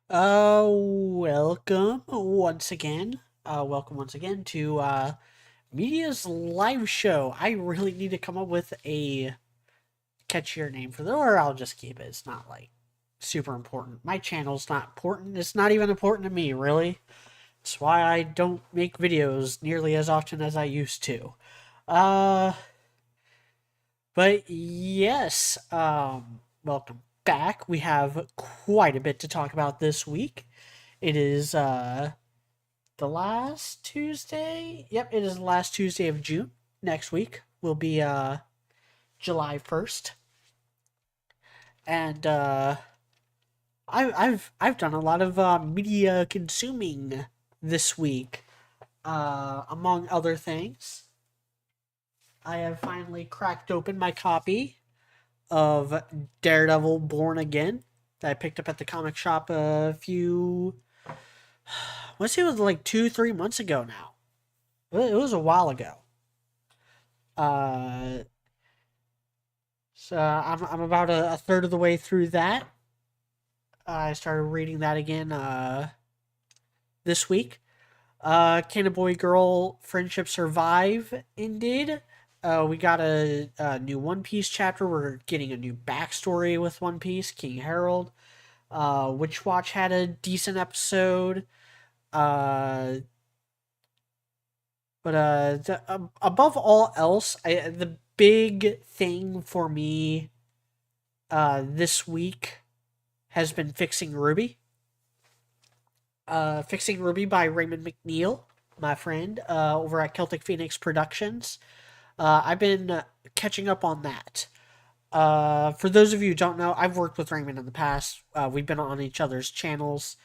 Welcome once again. Welcome once again to Media's live show. I really need to come up with a catchier name for that, or I'll just keep it. It's not like super important. My channel's not important. It's not even important to me, really. That's why I don't make videos nearly as often as I used to. Uh, but yes, welcome back. We have quite a bit to talk about this week. It is the last Tuesday. Yep, it is the last Tuesday of June. Next week will be July 1st. And I've done a lot of media consuming this week. Among other things, I have finally cracked open my copy of Daredevil Born Again that I picked up at the comic shop a few, let's say it was like 2, 3 months ago now. It was a while ago. Uh, so I'm about a third of the way through that. I started reading that again this week. Can a boy girl friendship survive? Indeed. We got a new One Piece chapter. We're getting a new backstory with One Piece, King Harold. Witch Watch had a decent episode. Uh, but above all else, the big thing for me this week has been Fixing Ruby. Fixing Ruby by Raymond McNeil, my friend, over at Celtic Phoenix Productions. I've been catching up on that. For those of you who don't know, I've worked with Raymond in the past. We've been on each other's channels.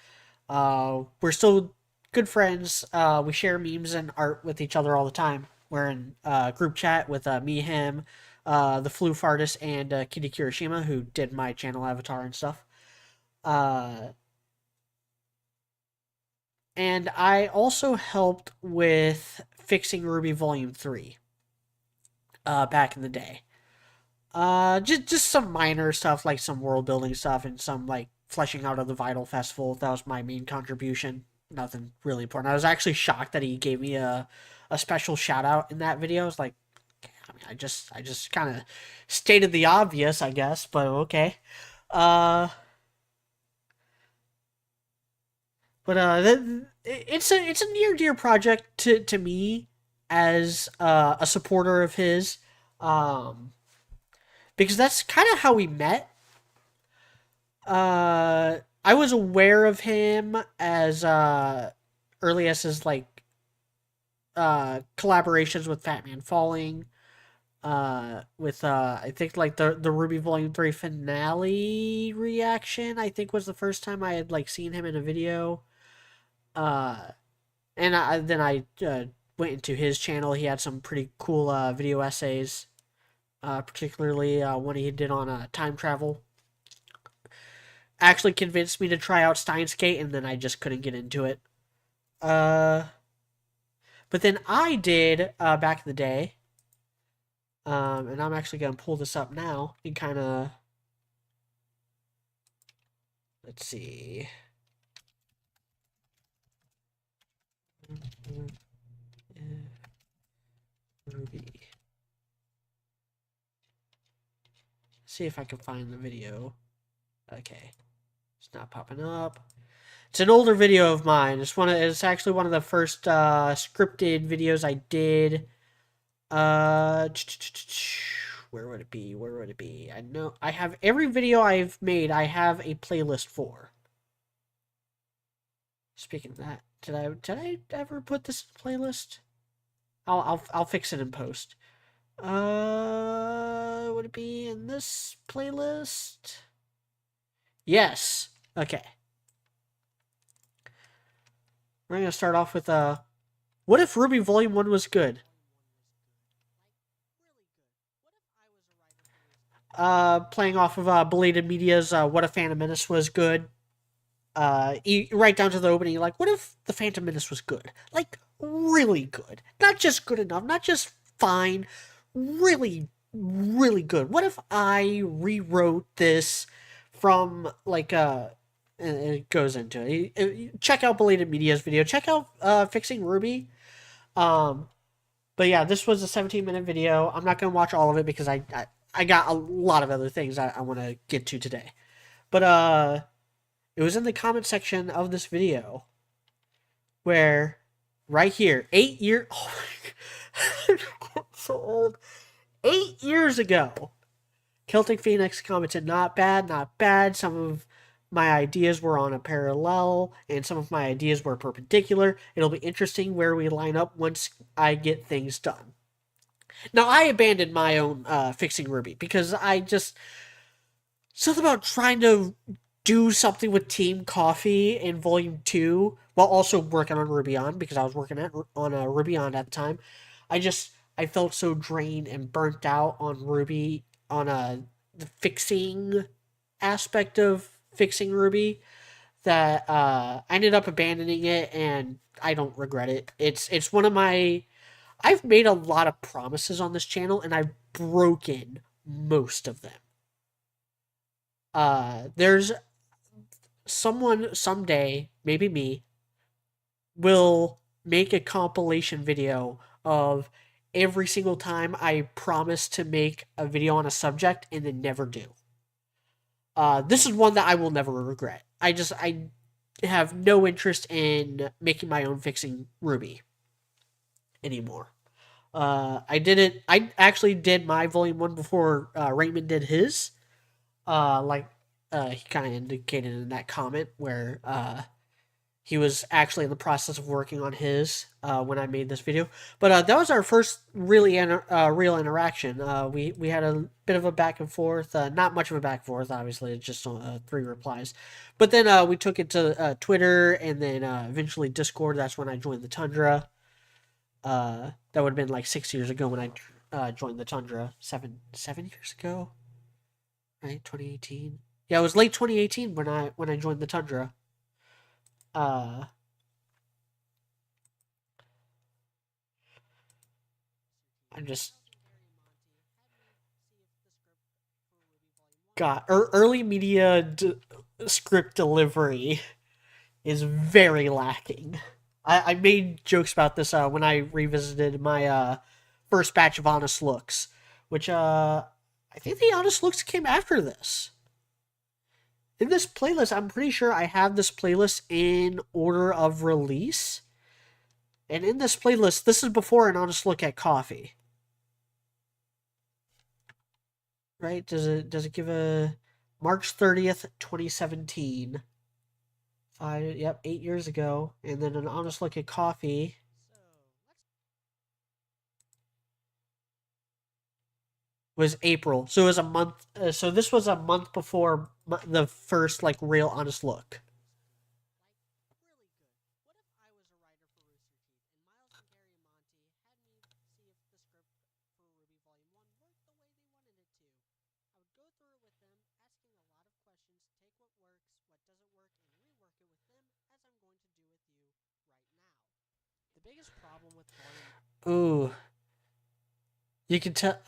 We're still good friends. We share memes and art with each other all the time. We're in group chat with me, him, the Floof artist, and Kitty Kirishima, who did my channel avatar and stuff. Uh, and I also helped with Fixing Ruby Volume 3 back in the day. Just some minor stuff like some world building stuff and some like fleshing out of the Vital Festival. That was my main contribution. Nothing really important. I was actually shocked that he gave me a special shout out in that video. I was like, I mean, I just kind of stated the obvious, I guess, but okay. Uh, it's a near dear project to me as a supporter of his. Um, because that's kind of how we met. I was aware of him as early as his like collaborations with Fat Man Falling. With I think like the Ruby Volume 3 finale reaction. I think was the first time I had like seen him in a video. Uh, then I went into his channel. He had some pretty cool video essays. Particularly one he did on time travel actually convinced me to try out Steins Gate, and then I just couldn't get into it. Uh, but then I did back in the day, and I'm actually gonna pull this up now and kind of let's see. Ruby. See if I can find the video. Okay, it's not popping up. It's an older video of mine. It's actually one of the first scripted videos I did. Uh, where would it be? Where would it be? I know I have every video I've made. I have a playlist for. Speaking of that, did I ever put this in playlist? I'll fix it in post. Would it be in this playlist? Yes. Okay. We're gonna start off with what if Ruby Volume 1 was good? Playing off of Belated Media's What If Phantom Menace was good. Right down to the opening, like, what if the Phantom Menace was good? Like, really good. Not just good enough, not just fine, really, really good. What if I rewrote this from, like, and it goes into it. Check out Belated Media's video. Check out Fixing Ruby. Um, but yeah, this was a 17-minute video. I'm not gonna watch all of it because I got a lot of other things I want to get to today. But it was in the comment section of this video where right here, 8 years. Oh my God, so old. 8 years ago, Celtic Phoenix commented, not bad, not bad. Some of my ideas were on a parallel, and some of my ideas were perpendicular. It'll be interesting where we line up once I get things done. Now, I abandoned my own Fixing Ruby because I just. Something about trying to do something with Team Coffee in Volume 2 while also working on Ruby on because I was working on Ruby on at the time. I felt so drained and burnt out on Ruby on the fixing aspect of Fixing Ruby that I ended up abandoning it, and I don't regret it. It's one of my. I've made a lot of promises on this channel and I've broken most of them. There's someone someday, maybe me, will make a compilation video of every single time I promise to make a video on a subject and then never do. This is one that I will never regret. I have no interest in making my own Fixing Ruby anymore. I did it. I actually did my volume 1 before Raymond did his. He kind of indicated in that comment where he was actually in the process of working on his when I made this video. But that was our first really real interaction. We had a bit of a back and forth, not much of a back and forth, obviously, just 3 replies. But then we took it to Twitter and then eventually Discord. That's when I joined the Tundra. That would have been like 6 years ago when I joined the Tundra. Seven years ago, right? 2018. Yeah, it was late 2018 when I joined the Tundra. I'm just got early media script delivery is very lacking. I made jokes about this when I revisited my first batch of Honest Looks, which I think the Honest Looks came after this. In this playlist, I'm pretty sure I have this playlist in order of release. And in this playlist, this is before an Honest Look at Coffee. Right? Does it give a March 30th, 2017? 8 years ago. And then an Honest Look at Coffee. Was April. So it was a month. So this was a month before the first like real Honest Look. Ooh, you can tell.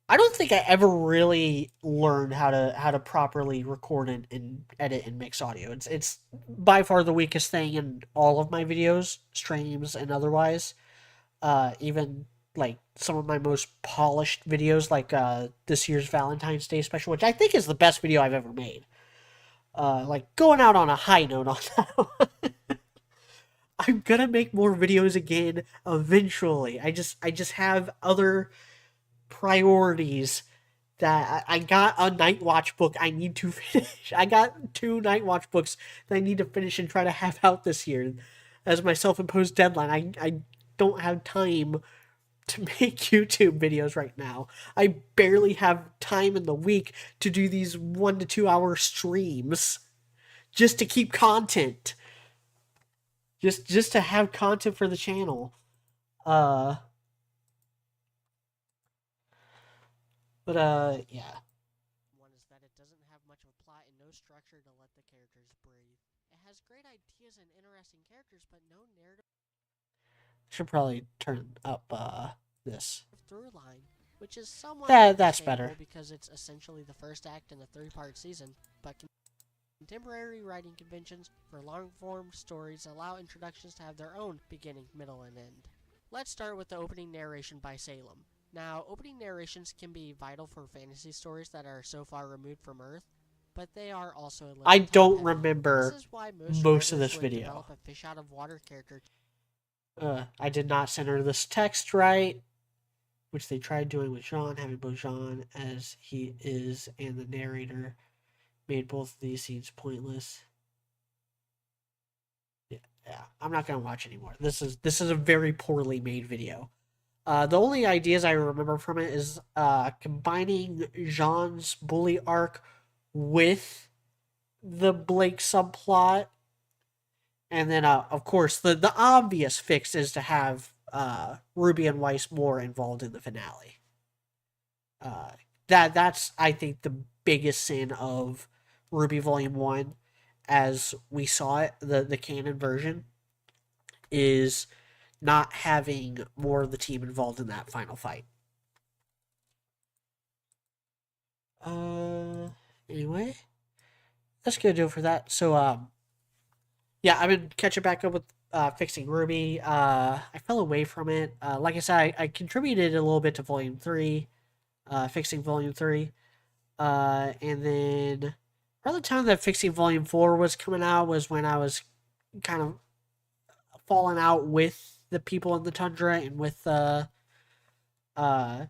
I don't think I ever really learned how to properly record and edit and mix audio. It's by far the weakest thing in all of my videos, streams and otherwise. Even like some of my most polished videos, like this year's Valentine's Day special, which I think is the best video I've ever made. Like going out on a high note on that one. I'm gonna make more videos again eventually. I just have other priorities that I got a Night Watch book I need to finish. I got 2 Night Watch books that I need to finish and try to have out this year as my self-imposed deadline. I don't have time to make YouTube videos right now. I barely have time in the week to do these 1 to 2 hour streams just to keep content. Just to have content for the channel. Yeah. One is that it doesn't have much of a plot and no structure to let the characters breathe. It has great ideas and interesting characters, but no narrative. Should probably turn up this through line. which is somewhat That's better. understandable because it's essentially the first act in a three-part season, but contemporary writing conventions for long-form stories allow introductions to have their own beginning, middle, and end. Let's start with the opening narration by Salem. Now, opening narrations can be vital for fantasy stories that are so far removed from Earth, but they are also a little I don't top-heavy. remember This is why most of writers this would video. develop a fish-out-of-water character. I did not center this text right, which they tried doing with Jean, having both Jean as he is and the narrator made both of these scenes pointless. Yeah, I'm not gonna watch anymore. This is a very poorly made video. The only ideas I remember from it is combining Jean's bully arc with the Blake subplot, and then of course the obvious fix is to have Ruby and Weiss more involved in the finale. That's I think the biggest sin of Ruby Volume 1 as we saw it, the canon version, is not having more of the team involved in that final fight. Anyway, that's gonna do it for that. So, yeah, I've been catching back up with fixing Ruby. I fell away from it. Like I said, I contributed a little bit to Volume 3, fixing Volume 3. And then around the time that fixing Volume 4 was coming out was when I was kind of falling out with the people in the tundra and with I've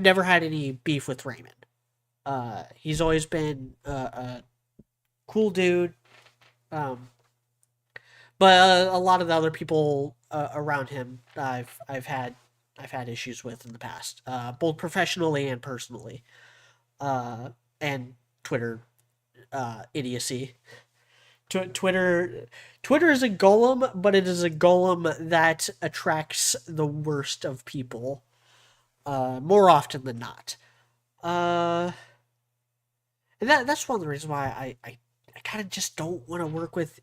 never had any beef with Raymond. He's always been a cool dude. But a lot of the other people around him, I've had issues with in the past, both professionally and personally, and Twitter idiocy. Twitter is a golem, but it is a golem that attracts the worst of people more often than not. And that's one of the reasons why I kind of just don't want to work with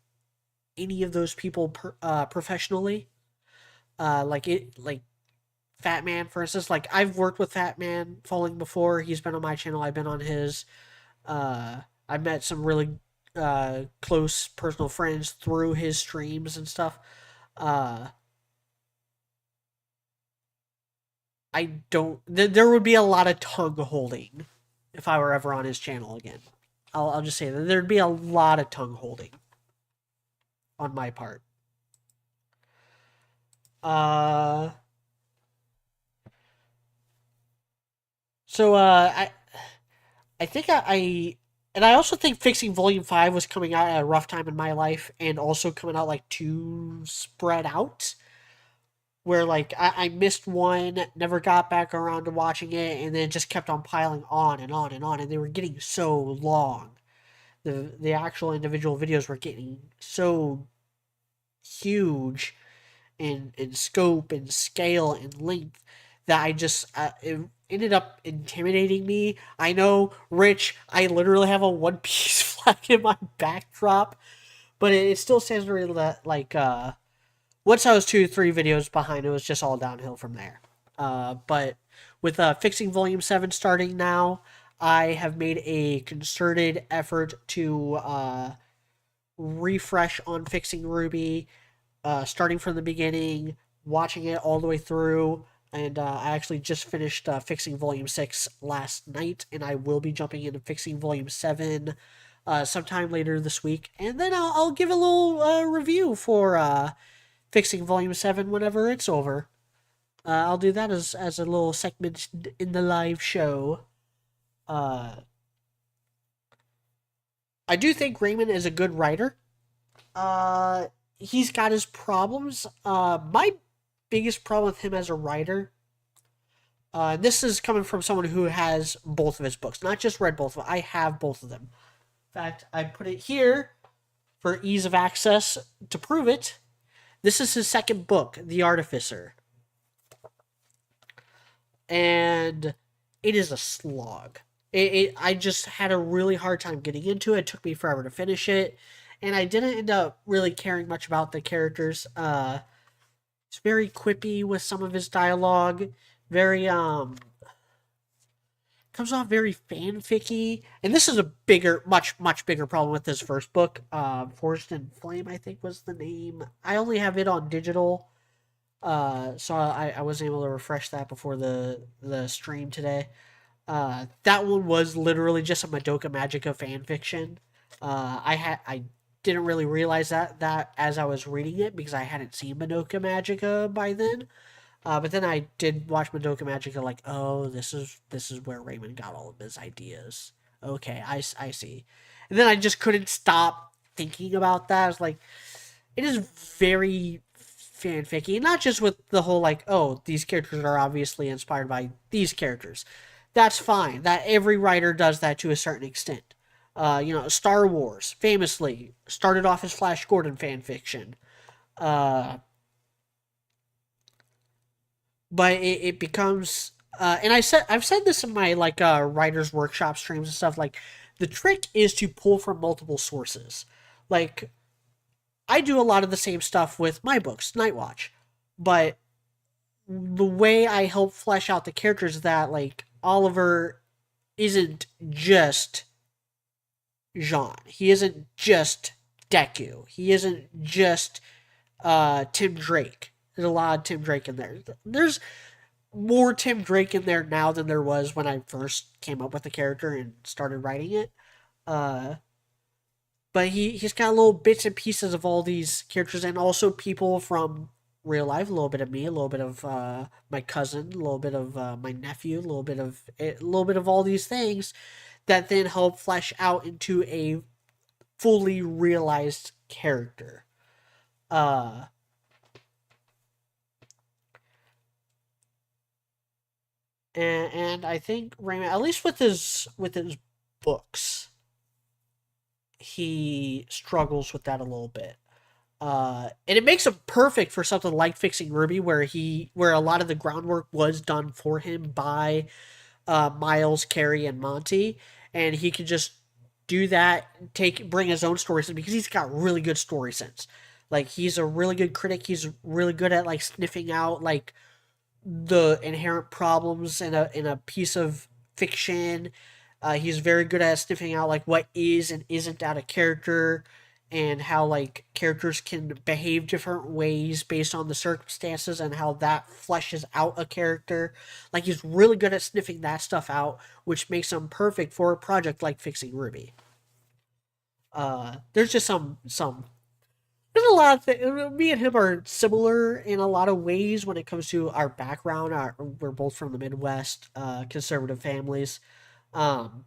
any of those people professionally. Like Fat Man, for instance. Like I've worked with Fat Man Falling before. He's been on my channel. I've been on his. I've met some really close personal friends through his streams and stuff. Uh, I don't. There would be a lot of tongue holding if I were ever on his channel again. I'll just say that there'd be a lot of tongue holding on my part. So I think and I also think fixing Volume 5 was coming out at a rough time in my life and also coming out like too spread out. Where like I missed one, never got back around to watching it, and then it just kept on piling on and on and on, and they were getting so long. The actual individual videos were getting so huge in scope and scale and length that I just it ended up intimidating me. I know, Rich, I literally have a One Piece flag in my backdrop, but it still stands really that like once I was 2 3 videos behind, it was just all downhill from there. But with fixing Volume 7 starting now, I have made a concerted effort to refresh on fixing Ruby, starting from the beginning, watching it all the way through. And I actually just finished fixing Volume 6 last night, and I will be jumping into fixing Volume 7 sometime later this week. And then I'll give a little review for fixing Volume 7 whenever it's over. I'll do that as a little segment in the live show. I do think Raymond is a good writer. He's got his problems. My biggest problem with him as a writer, this is coming from someone who has both of his books, not just read both of them. I have both of them. In fact, I put it here for ease of access to prove it. This is his second book, The Artificer. And it is a slog. I just had a really hard time getting into it. It took me forever to finish it. And I didn't end up really caring much about the characters. It's very quippy with some of his dialogue. Very, comes off very fanficky, and this is a bigger, much bigger problem with this first book. Forged in Flame, I think was the name. I only have it on digital, so I wasn't able to refresh that before the stream today. That one was literally just a Madoka Magica fan fiction. I didn't really realize that as I was reading it because I hadn't seen Madoka Magica by then. But then I did watch Madoka Magica, like, oh, this is where Raymond got all of his ideas. Okay, I see. And then I just couldn't stop thinking about that. I was like, it is very fanficky, not just with the whole like, oh, these characters are obviously inspired by these characters. That's fine. That every writer does that to a certain extent. Star Wars famously started off as Flash Gordon fan fiction. Uh, but it becomes and I've said this in my like writers workshop streams and stuff, like the trick is to pull from multiple sources. Like I do a lot of the same stuff with my books, Nightwatch, but the way I help flesh out the characters is that like Oliver isn't just Jean. He isn't just Deku. He isn't just Tim Drake. There's a lot of Tim Drake in there. There's more Tim Drake in there now than there was when I first came up with the character and started writing it. Uh, but he's got little bits and pieces of all these characters and also people from real life. A little bit of me, a little bit of my cousin, a little bit of my nephew, a little bit of all these things that then help flesh out into a fully realized character. Uh, and I think Raymond, at least with his books, he struggles with that a little bit. And it makes him perfect for something like Fixing Ruby, where a lot of the groundwork was done for him by Miles, Carrie, and Monty, and he can just do that, bring his own story sense because he's got really good story sense. Like he's a really good critic. He's really good at like sniffing out like the inherent problems in a piece of fiction. He's very good at sniffing out like what is and isn't out of character, and how like characters can behave different ways based on the circumstances, and how that fleshes out a character. Like he's really good at sniffing that stuff out, which makes him perfect for a project like Fixing Ruby. There's just some there's a lot of things. Me and him are similar in a lot of ways when it comes to our background. We're both from the Midwest, conservative families. Um,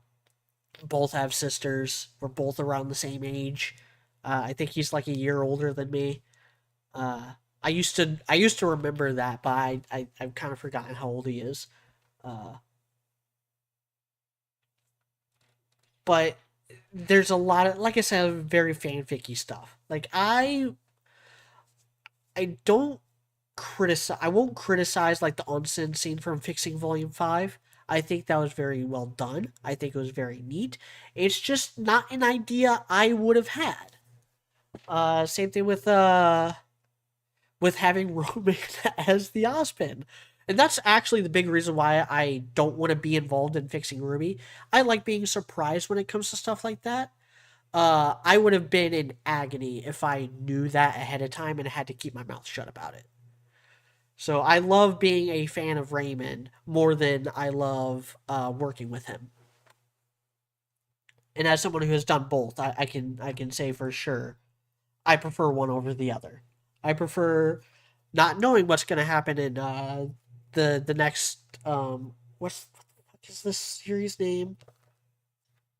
both have sisters. We're both around the same age. I think he's like a year older than me. I used to remember that, but I've kind of forgotten how old he is. Uh, but there's a lot of, like I said, very fanficky stuff. Like I don't I won't criticize like the onsen scene from Fixing Volume 5. I think that was very well done. I think it was very neat. It's just not an idea I would have had. Same thing with having Roman as the Ozpin. And that's actually the big reason why I don't want to be involved in Fixing Ruby. I like being surprised when it comes to stuff like that. I would have been in agony if I knew that ahead of time and had to keep my mouth shut about it. So I love being a fan of Raymond more than I love working with him. And as someone who has done both, I can say for sure I prefer one over the other. I prefer not knowing what's going to happen in the next what is this series name?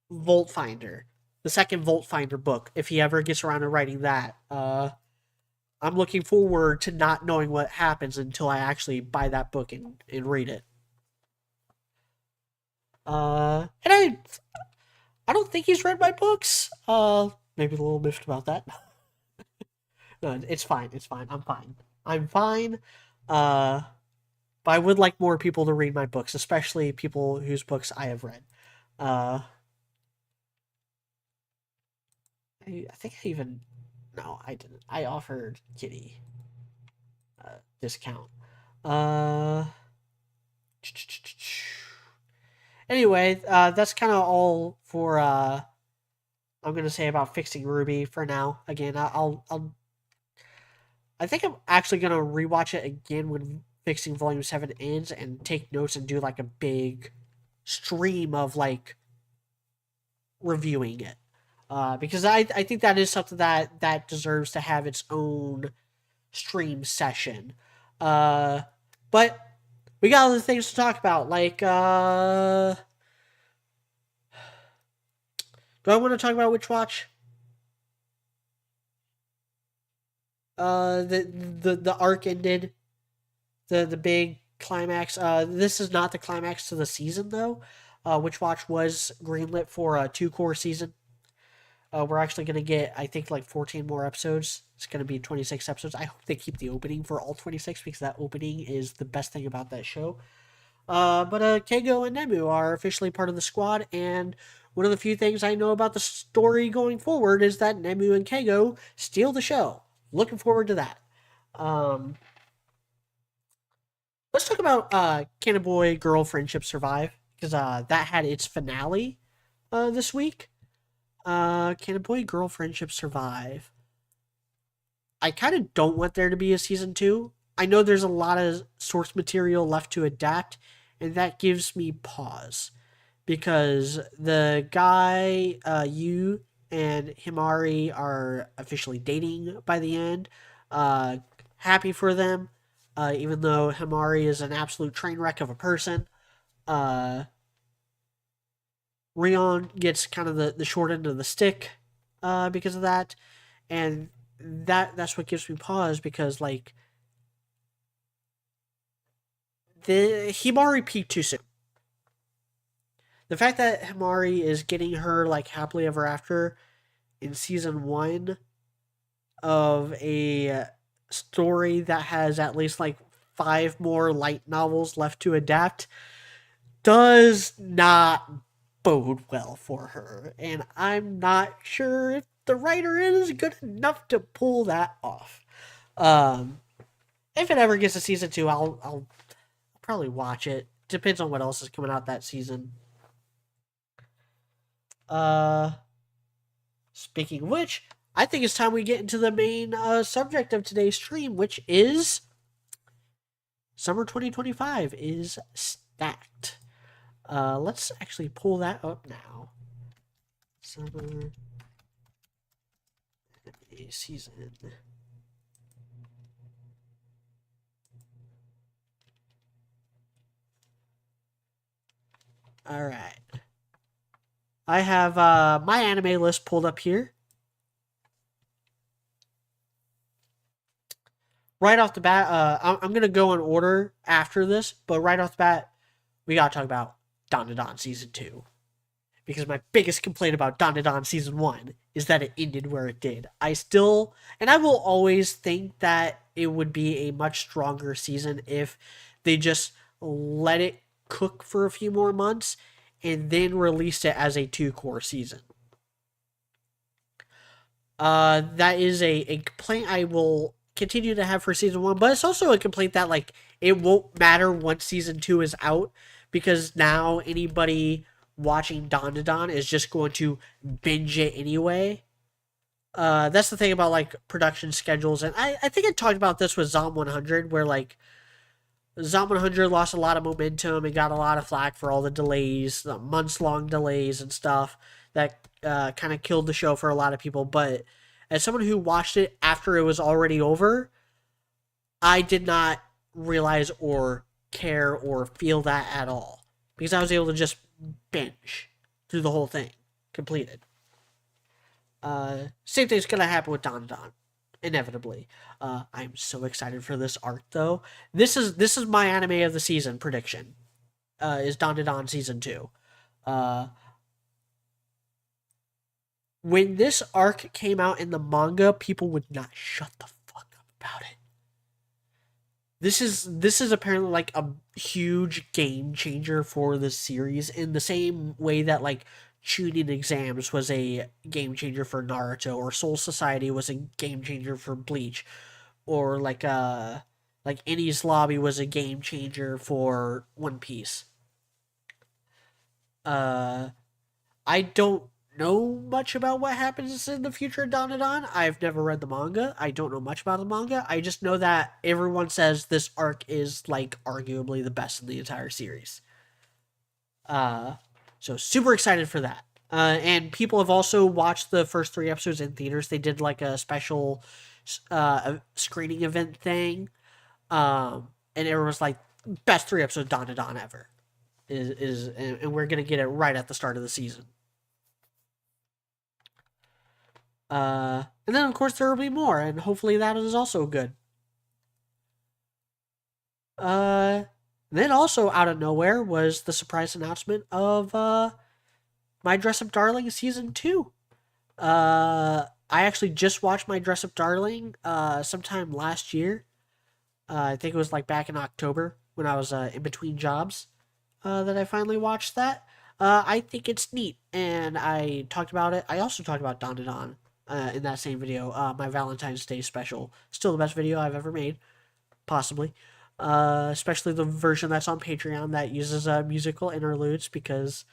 Vault Finder, the second Vault Finder book. If he ever gets around to writing that, I'm looking forward to not knowing what happens until I actually buy that book and read it. And I don't think he's read my books. Maybe a little miffed about that. No, it's fine. It's fine. I'm fine. I'm fine. Uh, but I would like more people to read my books, especially people whose books I have read. Uh, I think I even no, I didn't. I offered Kitty a discount. Uh, Anyway, that's kind of all for I'm gonna say about fixing Ruby for now. Again, I think I'm actually gonna rewatch it again when fixing Volume 7 ends and take notes and do like a big stream of like reviewing it. Because I think that is something that deserves to have its own stream session. But we got other things to talk about, like do I want to talk about Witch Watch? The arc ended, the big climax. This is not the climax to the season though. Witch Watch was greenlit for a 2 core season. We're actually gonna get, I think, like 14 more episodes. It's gonna be 26 episodes. I hope they keep the opening for all 26 because that opening is the best thing about that show. But Keigo and Nemu are officially part of the squad, and one of the few things I know about the story going forward is that Nemu and Keigo steal the show. Looking forward to that. Um, let's talk about Can a Boy Girl Friendship Survive? Because that had its finale this week. Can a Boy Girl Friendship Survive? I kind of don't want there to be a season 2. I know there's a lot of source material left to adapt, and that gives me pause. Because the guy, Yu, and Himari are officially dating by the end. Happy for them, even though Himari is an absolute train wreck of a person. Uh, Rion gets kind of the short end of the stick because of that. And that's what gives me pause because, like, the Himari peaked too soon. The fact that Himari is getting her, like, happily ever after in season 1 of a story that has at least like 5 more light novels left to adapt does not bode well for her, and I'm not sure if the writer is good enough to pull that off. Um, if it ever gets a season 2, I'll probably watch it. Depends on what else is coming out that season. Uh, Speaking of which, I think it's time we get into the main subject of today's stream, which is Summer 2025 is stacked. Let's actually pull that up now. Summer season. All right. I have my anime list pulled up here. Right off the bat, I'm going to go in order after this, but right off the bat, we got to talk about Dandadan Season 2. Because my biggest complaint about Dandadan Season 1 is that it ended where it did. I will always think that it would be a much stronger season if they just let it cook for a few more months and then released it as a 2-core season. That is a complaint I will continue to have for season 1, but it's also a complaint that, like, it won't matter once season 2 is out, because now anybody watching Dandadan is just going to binge it anyway. That's the thing about, like, production schedules, and I think I talked about this with Zom 100, where, like, Zom 100 lost a lot of momentum and got a lot of flack for all the delays, the months-long delays and stuff that kind of killed the show for a lot of people, but as someone who watched it after it was already over, I did not realize or care or feel that at all, because I was able to just binge through the whole thing, completed. Same thing's gonna happen with Dandadan, inevitably. I'm so excited for this arc, though. This is my anime of the season prediction. Is Dandadan season 2. When this arc came out in the manga, people would not shut the fuck up about it. This is apparently like a huge game changer for the series, in the same way that, like, Chunin exams was a game changer for Naruto, or Soul Society was a game changer for Bleach, or like Enies Lobby was a game changer for One Piece. I don't know much about what happens in the future of Dandadan. I've never read the manga. I don't know much about the manga. I just know that everyone says this arc is like arguably the best in the entire series. Uh, so super excited for that. And people have also watched the first 3 episodes in theaters. They did like a special screening event thing. And everyone was like, best 3 episodes of Dandadan ever. And we're gonna get it right at the start of the season. And then of course there will be more, and hopefully that is also good. Then also out of nowhere was the surprise announcement of My Dress Up Darling season 2. I actually just watched My Dress Up Darling sometime last year. I think it was like back in October when I was in between jobs that I finally watched that. I think it's neat, and I talked about it. I also talked about Don in that same video. My Valentine's Day special, still the best video I've ever made, possibly. Especially the version that's on Patreon that uses musical interludes, because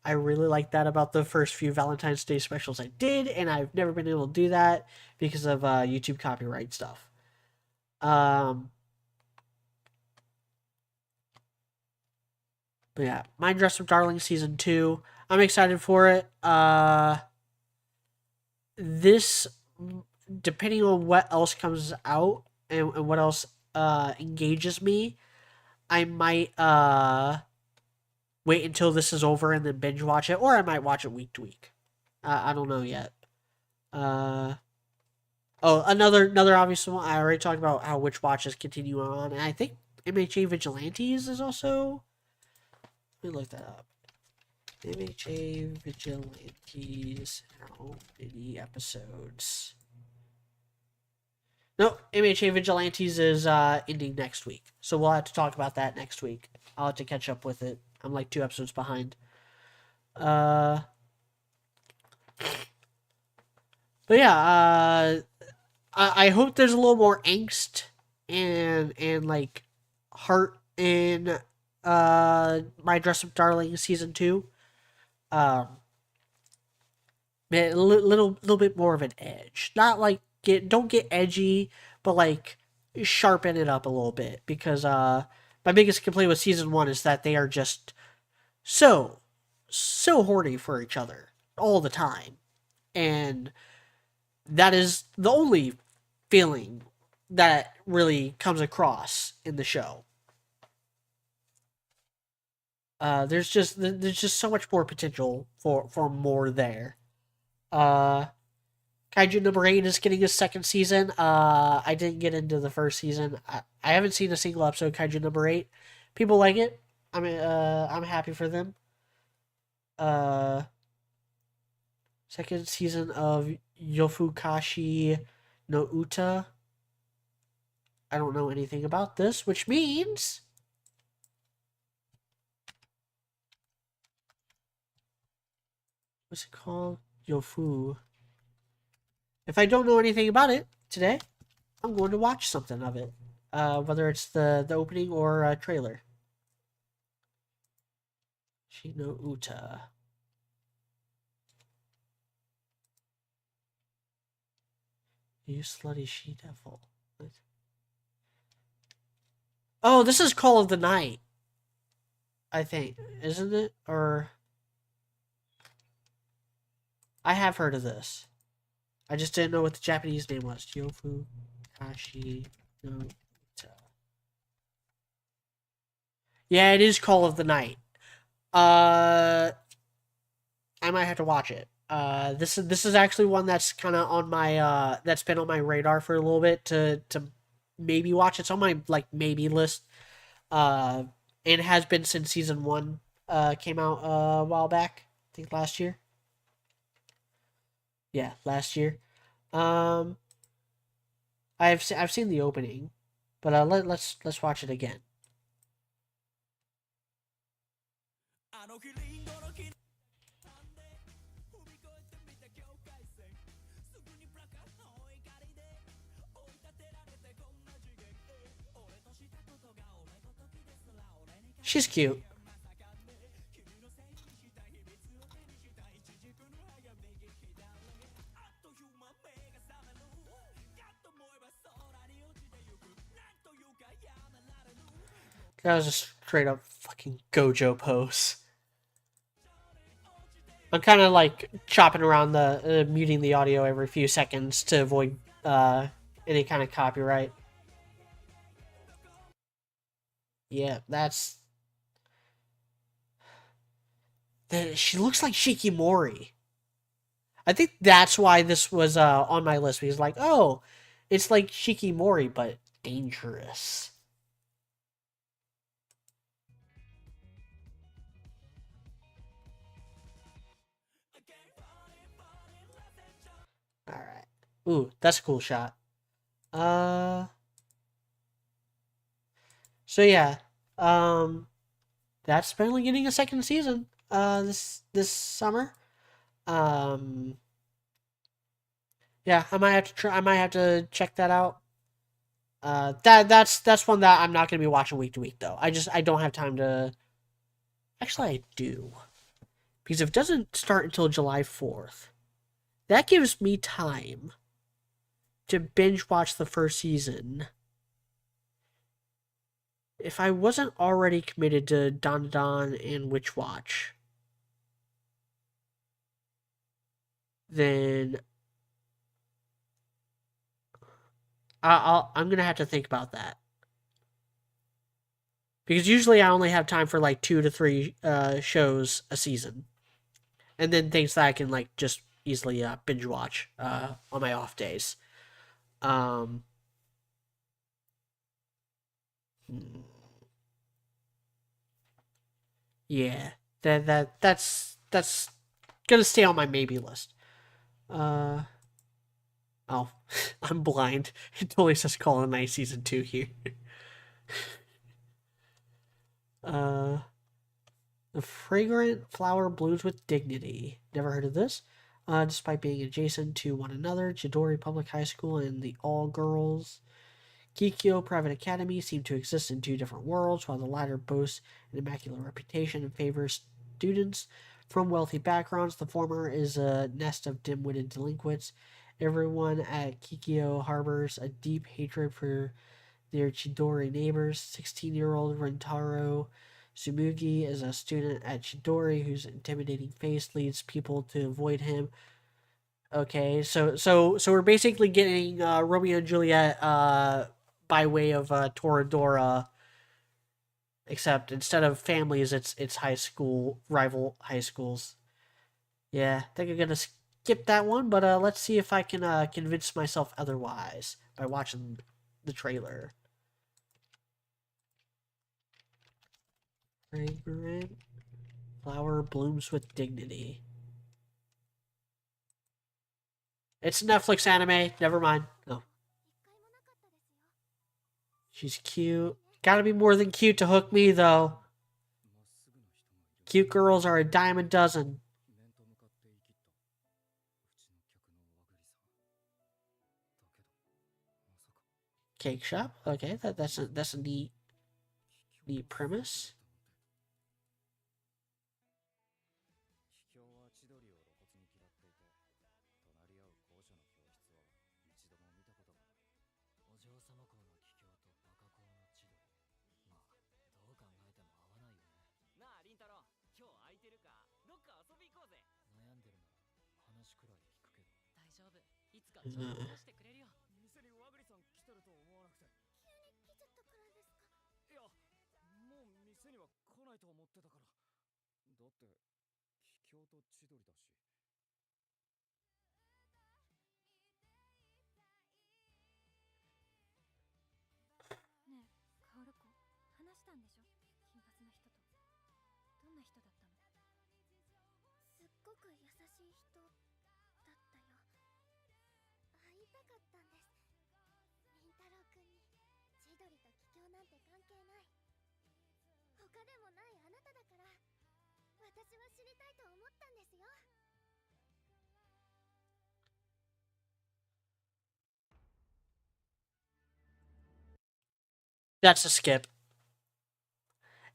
I really like that about the first few Valentine's Day specials I did, and I've never been able to do that because of YouTube copyright stuff. But yeah, My Dress Up Darling season 2. I'm excited for it. This, depending on what else comes out and what else engages me, I might wait until this is over and then binge watch it, or I might watch it week to week. I don't know yet. Another obvious one. I already talked about how Witch Watches continue on, and I think MHA Vigilantes is also. Let me look that up. MHA Vigilantes. How many episodes? No, MHA Vigilantes is ending next week, so we'll have to talk about that next week. I'll have to catch up with it. I'm like 2 episodes behind. But yeah, I hope there's a little more angst and like heart in My Dress Up Darling season 2. A little bit more of an edge. Not like don't get edgy, but like sharpen it up a little bit, because my biggest complaint with season 1 is that they are just so horny for each other all the time, and that is the only feeling that really comes across in the show. There's just so much more potential for more there. Kaiju number 8 is getting a second season. I didn't get into the first season. I haven't seen a single episode of Kaiju number 8. People like it. I'm happy for them. Second season of Yofukashi no Uta. I don't know anything about this, which means what's it called? Yofu. If I don't know anything about it today, I'm going to watch something of it. Whether it's the opening or trailer. Shino Uta. You slutty she-devil. Oh, this is Call of the Night. I think. Isn't it? Or... I have heard of this. I just didn't know what the Japanese name was. Yofu Kashi no Uta. Yeah, it is Call of the Night. I might have to watch it. This is actually one that's kind of on my that's been on my radar for a little bit to maybe watch. It's on my like maybe list. It has been since season 1 came out a while back. I think last year. Yeah, last year. I've seen the opening, but let's watch it again. She's cute. That was a straight up fucking Gojo pose. I'm kind of like chopping around the muting the audio every few seconds to avoid any kind of copyright. Yeah, that's. She looks like Shikimori. I think that's why this was on my list. Because like, oh, it's like Shikimori, but dangerous. All right. Ooh, that's a cool shot. So yeah, that's apparently getting a second season. This summer. Um, yeah, I might have to try. I might have to check that out. That's one that I'm not gonna be watching week to week though. I don't have time to. Actually, I do, because if it doesn't start until July 4th, that gives me time to binge watch the first season. If I wasn't already committed to Don Don and Witch Watch, then I'm gonna have to think about that, because usually I only have time for like 2 to 3 shows a season, and then things that I can like just easily binge watch on my off days. Um, yeah, that's gonna stay on my maybe list. Uh, oh, I'm blind. It totally says Call of Night season 2 here. uh, the fragrant flower blooms with dignity. Never heard of this. Despite being adjacent to one another, Chidori Public High School and the all-girls Kikyo Private Academy seem to exist in 2 different worlds. While the latter boasts an immaculate reputation and favors students from wealthy backgrounds, the former is a nest of dim-witted delinquents. Everyone at Kikyo harbors a deep hatred for their Chidori neighbors. 16-year-old Rentaro Tsumugi is a student at Chidori whose intimidating face leads people to avoid him. Okay, so we're basically getting Romeo and Juliet by way of Toradora, except instead of families, it's high school rival high schools. Yeah, I think I'm gonna skip that one, but let's see if I can convince myself otherwise by watching the trailer. Fragrant flower blooms with dignity. It's a Netflix anime. Never mind. No. She's cute. Gotta be more than cute to hook me, though. Cute girls are a dime a dozen. Cake shop. Okay, that's a neat premise. Uh, 店に和栗さん来てると思わなくて。急に来ちゃったからですか？いや、もう店には来ないと思ってたから。だって、桔梗と千鳥だし。ねえ、カオル子、話したんでしょ？金髪の人と。どんな人だったの？すっごく優しい人だったよ。会いたかったんです。凛太郎くんに。千鳥と桔梗なんて関係ない。他でもないあなただから。私は知りたいと思ったんですよ。that's a skip.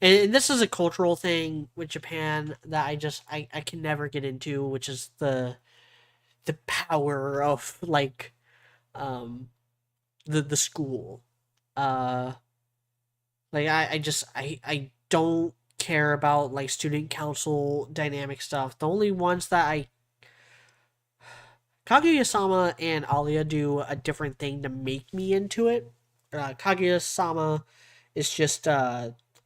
And this is a cultural thing with Japan that I can never get into, which is the power of like the school. Uh Like I don't care about like student council dynamic stuff. The only ones that I Kaguya-sama and Alia do a different thing to make me into it. Kaguya-sama is just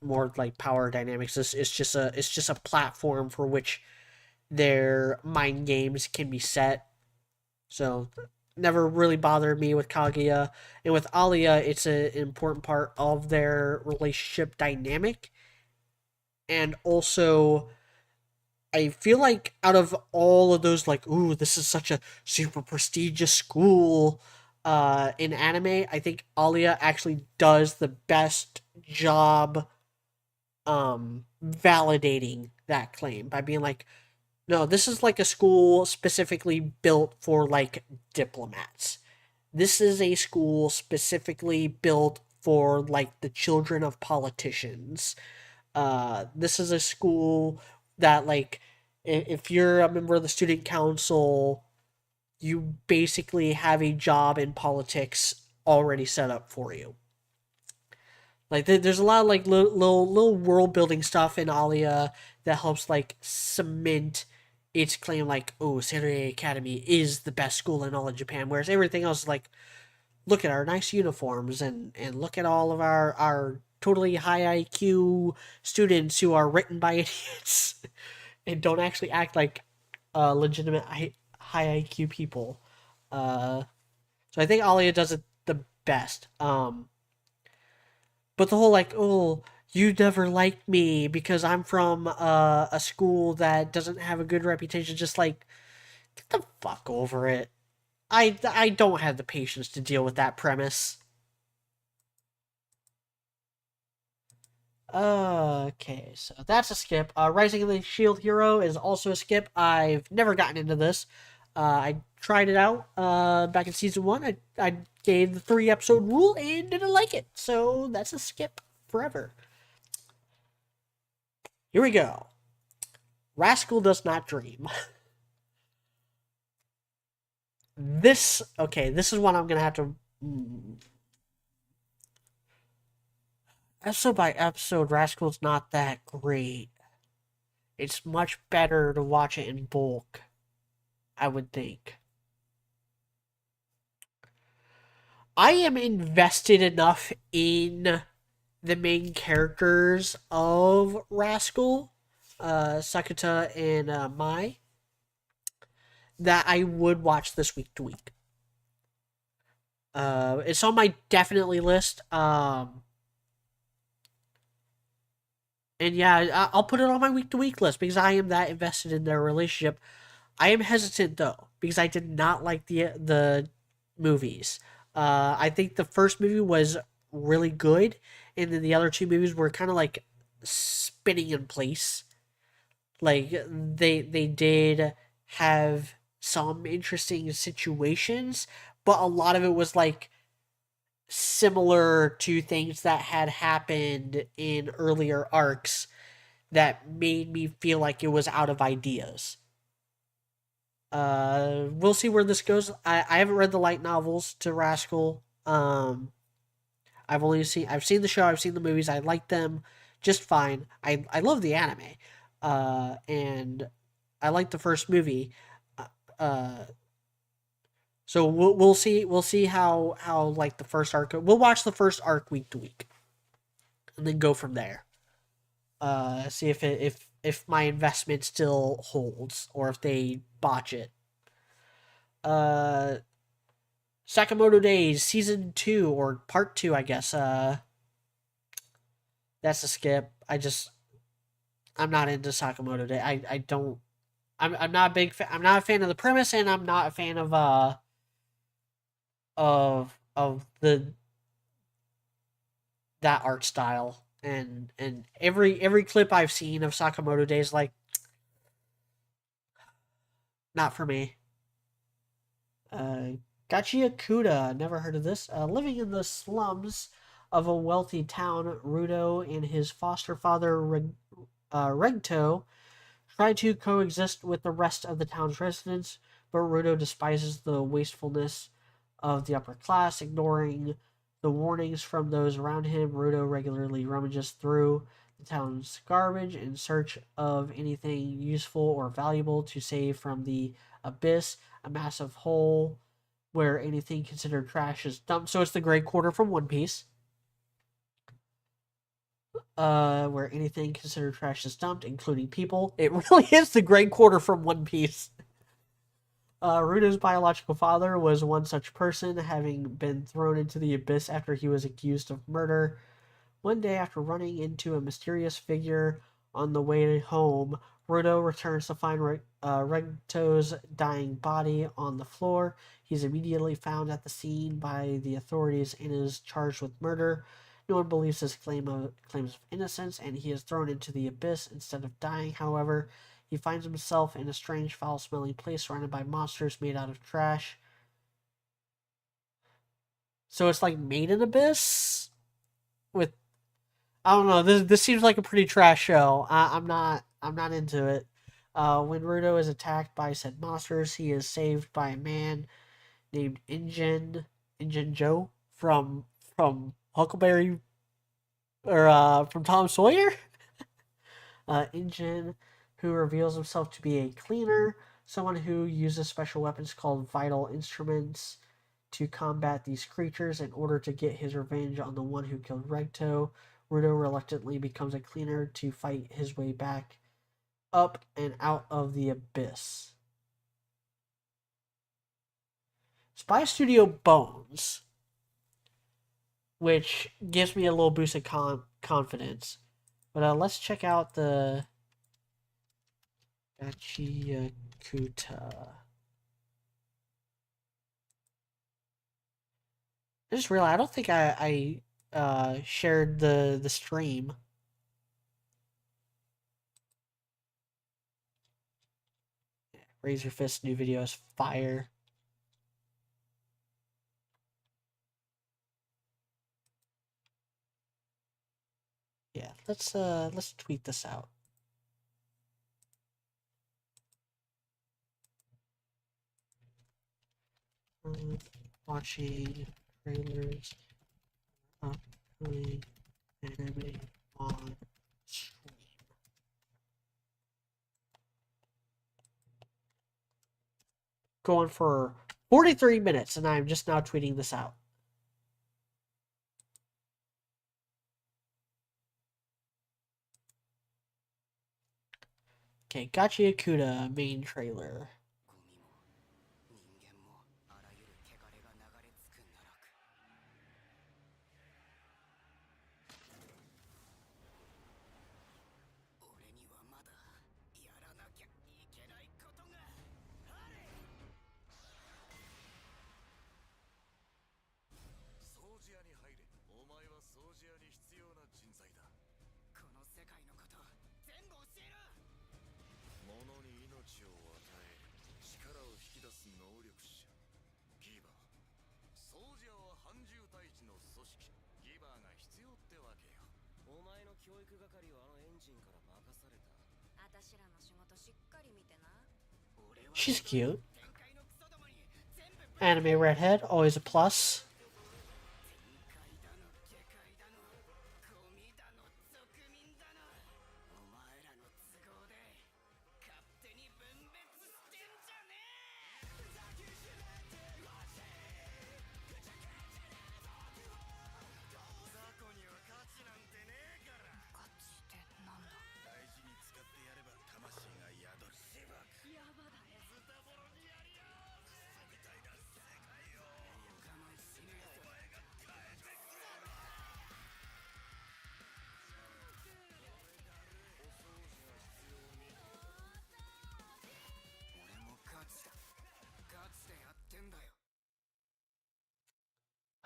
more like power dynamics. It's just a platform for which their mind games can be set. So never really bothered me with Kaguya. And with Alia, it's an important part of their relationship dynamic. And also, I feel like out of all of those, like, ooh, this is such a super prestigious school in anime, I think Alia actually does the best job validating that claim by being like, no, this is like a school specifically built for like diplomats. This is a school specifically built for like the children of politicians. This is a school that like if you're a member of the student council, you basically have a job in politics already set up for you. Like there's a lot of like little world building stuff in Alia that helps like cement its claim like, oh, Seirei Academy is the best school in all of Japan, whereas everything else is like, look at our nice uniforms and look at all of our totally high IQ students who are written by idiots and don't actually act like legitimate high IQ people. So I think Alia does it the best. But the whole like, oh, you never liked me because I'm from a school that doesn't have a good reputation, just like, get the fuck over it. I don't have the patience to deal with that premise. Okay, so that's a skip. Rising of the Shield Hero is also a skip. I've never gotten into this. I tried it out back in season 1. I gave the 3-episode rule and didn't like it. So that's a skip forever. Here we go. Rascal Does Not Dream. This is one I'm going to have to... Episode by episode, Rascal's not that great. It's much better to watch it in bulk, I would think. I am invested enough in the main characters of Rascal, Sakuta and Mai, that I would watch this week to week. It's on my definitely list. And yeah, I'll put it on my week to week list because I am that invested in their relationship. I am hesitant though because I did not like the movies. I think the first movie was really good, and then the other two movies were kind of like spinning in place. Like they did have some interesting situations, but a lot of it was like similar to things that had happened in earlier arcs that made me feel like it was out of ideas. We'll see where this goes. I haven't read the light novels to Rascal. I've seen the show, I've seen the movies, I like them just fine. I love the anime. And I like the first movie. Uh so we'll see how like the first arc. We'll watch the first arc week to week, and then go from there. See if my investment still holds or if they botch it. Sakamoto Days season 2 or part 2, I guess. That's a skip. I'm not into Sakamoto Day. I don't. I'm not a big fan. I'm not a fan of the premise, and I'm not a fan of the that art style. And every clip I've seen of Sakamoto Days, like, not for me. Gachiya Kuda, never heard of this. Living in the slums of a wealthy town, Rudo and his foster father Regto try to coexist with the rest of the town's residents, but Rudo despises the wastefulness of the upper class, ignoring the warnings from those around him, Rudo regularly rummages through the town's garbage in search of anything useful or valuable to save from the abyss, a massive hole where anything considered trash is dumped. So it's the Great Quarter from One Piece. Where anything considered trash is dumped, including people. It really is the Great Quarter from One Piece. Rudo's biological father was one such person, having been thrown into the abyss after he was accused of murder. One day, after running into a mysterious figure on the way home, Rudo returns to find Regto's dying body on the floor. He's immediately found at the scene by the authorities and is charged with murder. No one believes his claims of innocence, and he is thrown into the abyss instead of dying. However, he finds himself in a strange, foul-smelling place surrounded by monsters made out of trash. So it's like made in abyss with, I don't know. This seems like a pretty trash show. I'm not into it. When Rudo is attacked by said monsters, he is saved by a man named Injun Joe from Huckleberry, or from Tom Sawyer. Injun, who reveals himself to be a cleaner, someone who uses special weapons called vital instruments to combat these creatures in order to get his revenge on the one who killed Regto. Rudo reluctantly becomes a cleaner to fight his way back up and out of the abyss. It's by Studio Bones, which gives me a little boost of confidence. But let's check out the Gachiakuta. I just realized I don't think I shared the stream. Razor Fist new video is fire. Yeah, let's tweet this out. Watching trailers upcoming anime on stream. Going for 43 minutes, and I'm just now tweeting this out. Okay, Gachiakuta main trailer. She's cute. Anime redhead, always a plus.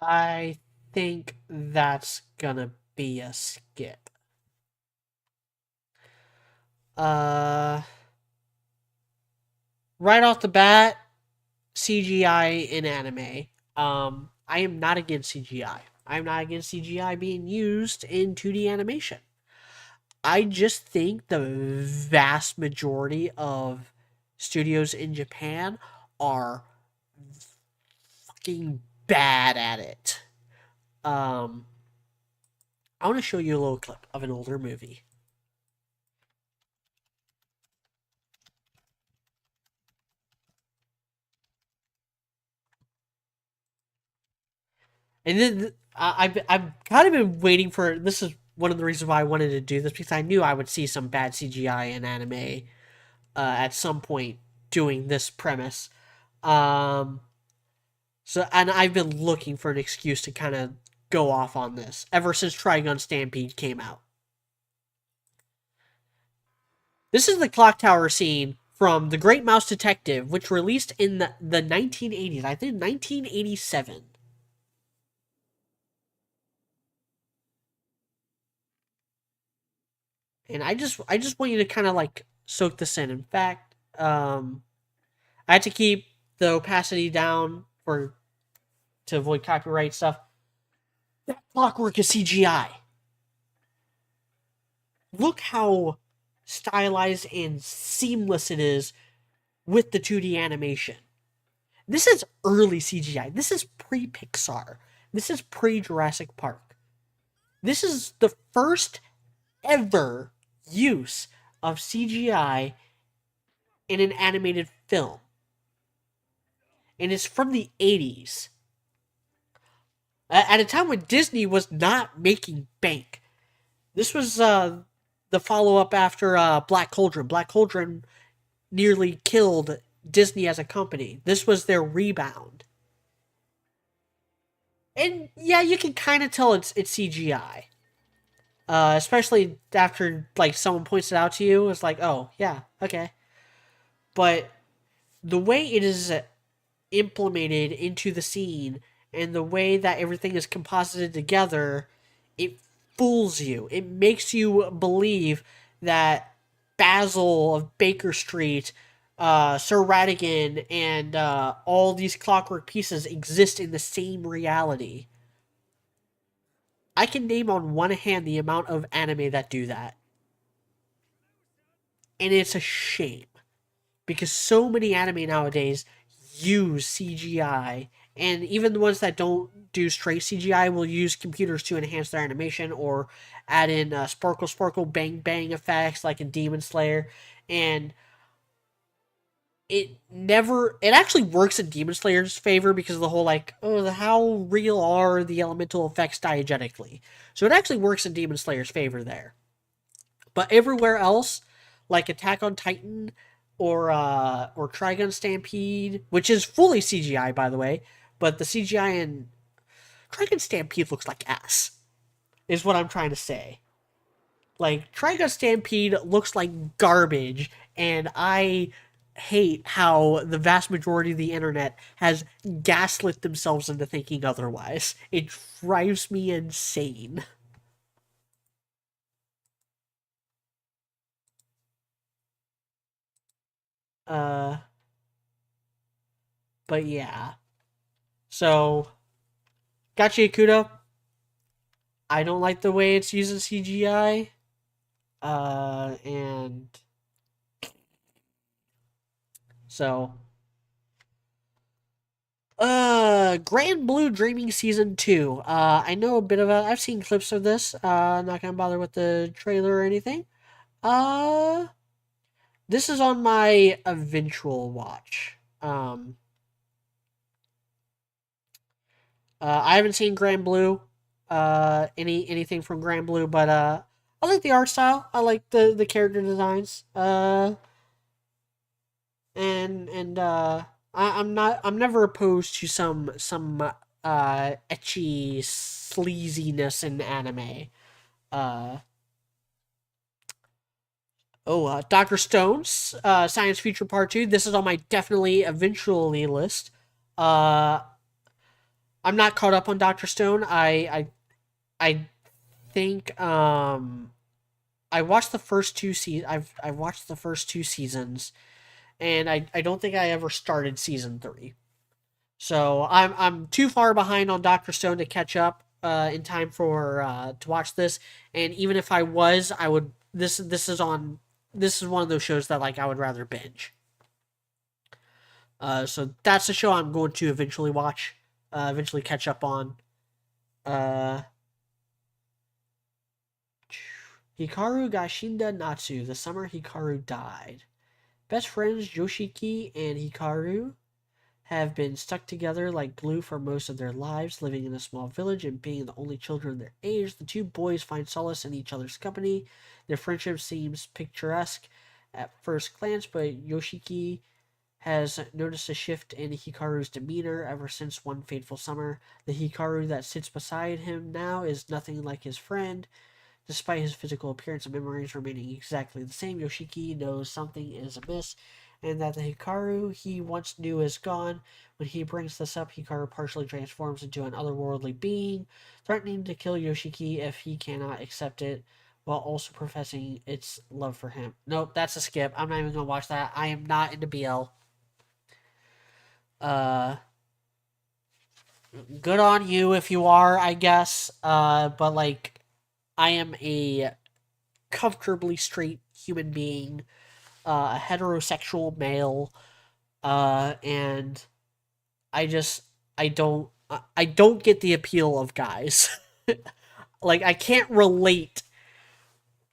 I think that's gonna be a skip. Right off the bat, CGI in anime. I am not against CGI. I'm not against CGI being used in 2D animation. I just think the vast majority of studios in Japan are fucking bad at it. I want to show you a little clip of an older movie. And then I've kind of been waiting for this. Is one of the reasons why I wanted to do this, because I knew I would see some bad CGI in anime at some point doing this premise. So, and I've been looking for an excuse to kind of go off on this ever since Trigun Stampede came out. This is the clock tower scene from The Great Mouse Detective, which released in the 1980s. I think 1987. And I just want you to kind of like soak this in. In fact, I had to keep the opacity down to avoid copyright stuff. That clockwork is CGI. Look how stylized and seamless it is with the 2D animation. This is early CGI. This is pre-Pixar. This is pre-Jurassic Park. This is the first ever use of CGI in an animated film. And it's from the 80s. At a time when Disney was not making bank. This was the follow-up after Black Cauldron. Black Cauldron nearly killed Disney as a company. This was their rebound. And yeah, you can kind of tell it's CGI. Especially after like someone points it out to you, it's like, oh yeah, okay. But the way it is implemented into the scene and the way that everything is composited together, it fools you. It makes you believe that Basil of Baker Street, Sir Ratigan, and all these clockwork pieces exist in the same reality. I can name on one hand the amount of anime that do that. And it's a shame. Because so many anime nowadays use CGI. And even the ones that don't do straight CGI will use computers to enhance their animation or add in sparkle, sparkle, bang, bang effects like in Demon Slayer. And it actually works in Demon Slayer's favor because of the whole like, oh, how real are the elemental effects diegetically? So it actually works in Demon Slayer's favor there. But everywhere else, like Attack on Titan or Trigun Stampede, which is fully CGI by the way, but the CGI in Trigun Stampede looks like ass, is what I'm trying to say. Like, Trigun Stampede looks like garbage, and I hate how the vast majority of the internet has gaslit themselves into thinking otherwise. It drives me insane. But yeah. So, Gachi Akuda, I don't like the way it's using CGI. And so Grand Blue Dreaming Season 2. I know a bit of I've seen clips of this. Not gonna bother with the trailer or anything. This is on my eventual watch. I haven't seen Grand Blue, anything from Grand Blue, but I like the art style. I like the character designs. I'm never opposed to some ecchi sleaziness in anime. Dr. Stone's Science Future Part 2. This is on my definitely eventually list. I'm not caught up on Dr. Stone. I think I watched the first two I've watched the first two seasons, and I don't think I ever started season 3. So I'm too far behind on Dr. Stone to catch up in time for to watch this. And even if I was, I would this is one of those shows that like I would rather binge. So that's the show I'm going to eventually watch, eventually catch up on. Uh, Hikaru Gashinda Natsu, the summer Hikaru died. Best friends Yoshiki and Hikaru have been stuck together like glue for most of their lives, living in a small village and being the only children their age. The two boys find solace in each other's company. Their friendship seems picturesque at first glance, but Yoshiki has noticed a shift in Hikaru's demeanor ever since one fateful summer. The Hikaru that sits beside him now is nothing like his friend. Despite his physical appearance and memories remaining exactly the same, Yoshiki knows something is amiss and that the Hikaru he once knew is gone. When he brings this up, Hikaru partially transforms into an otherworldly being, threatening to kill Yoshiki if he cannot accept it, while also professing its love for him. Nope, that's a skip. I'm not even gonna watch that. I am not into BL. Uh, good on you if you are, I guess. But like, I am a comfortably straight human being, a heterosexual male, and I just I don't get the appeal of guys. Like I can't relate.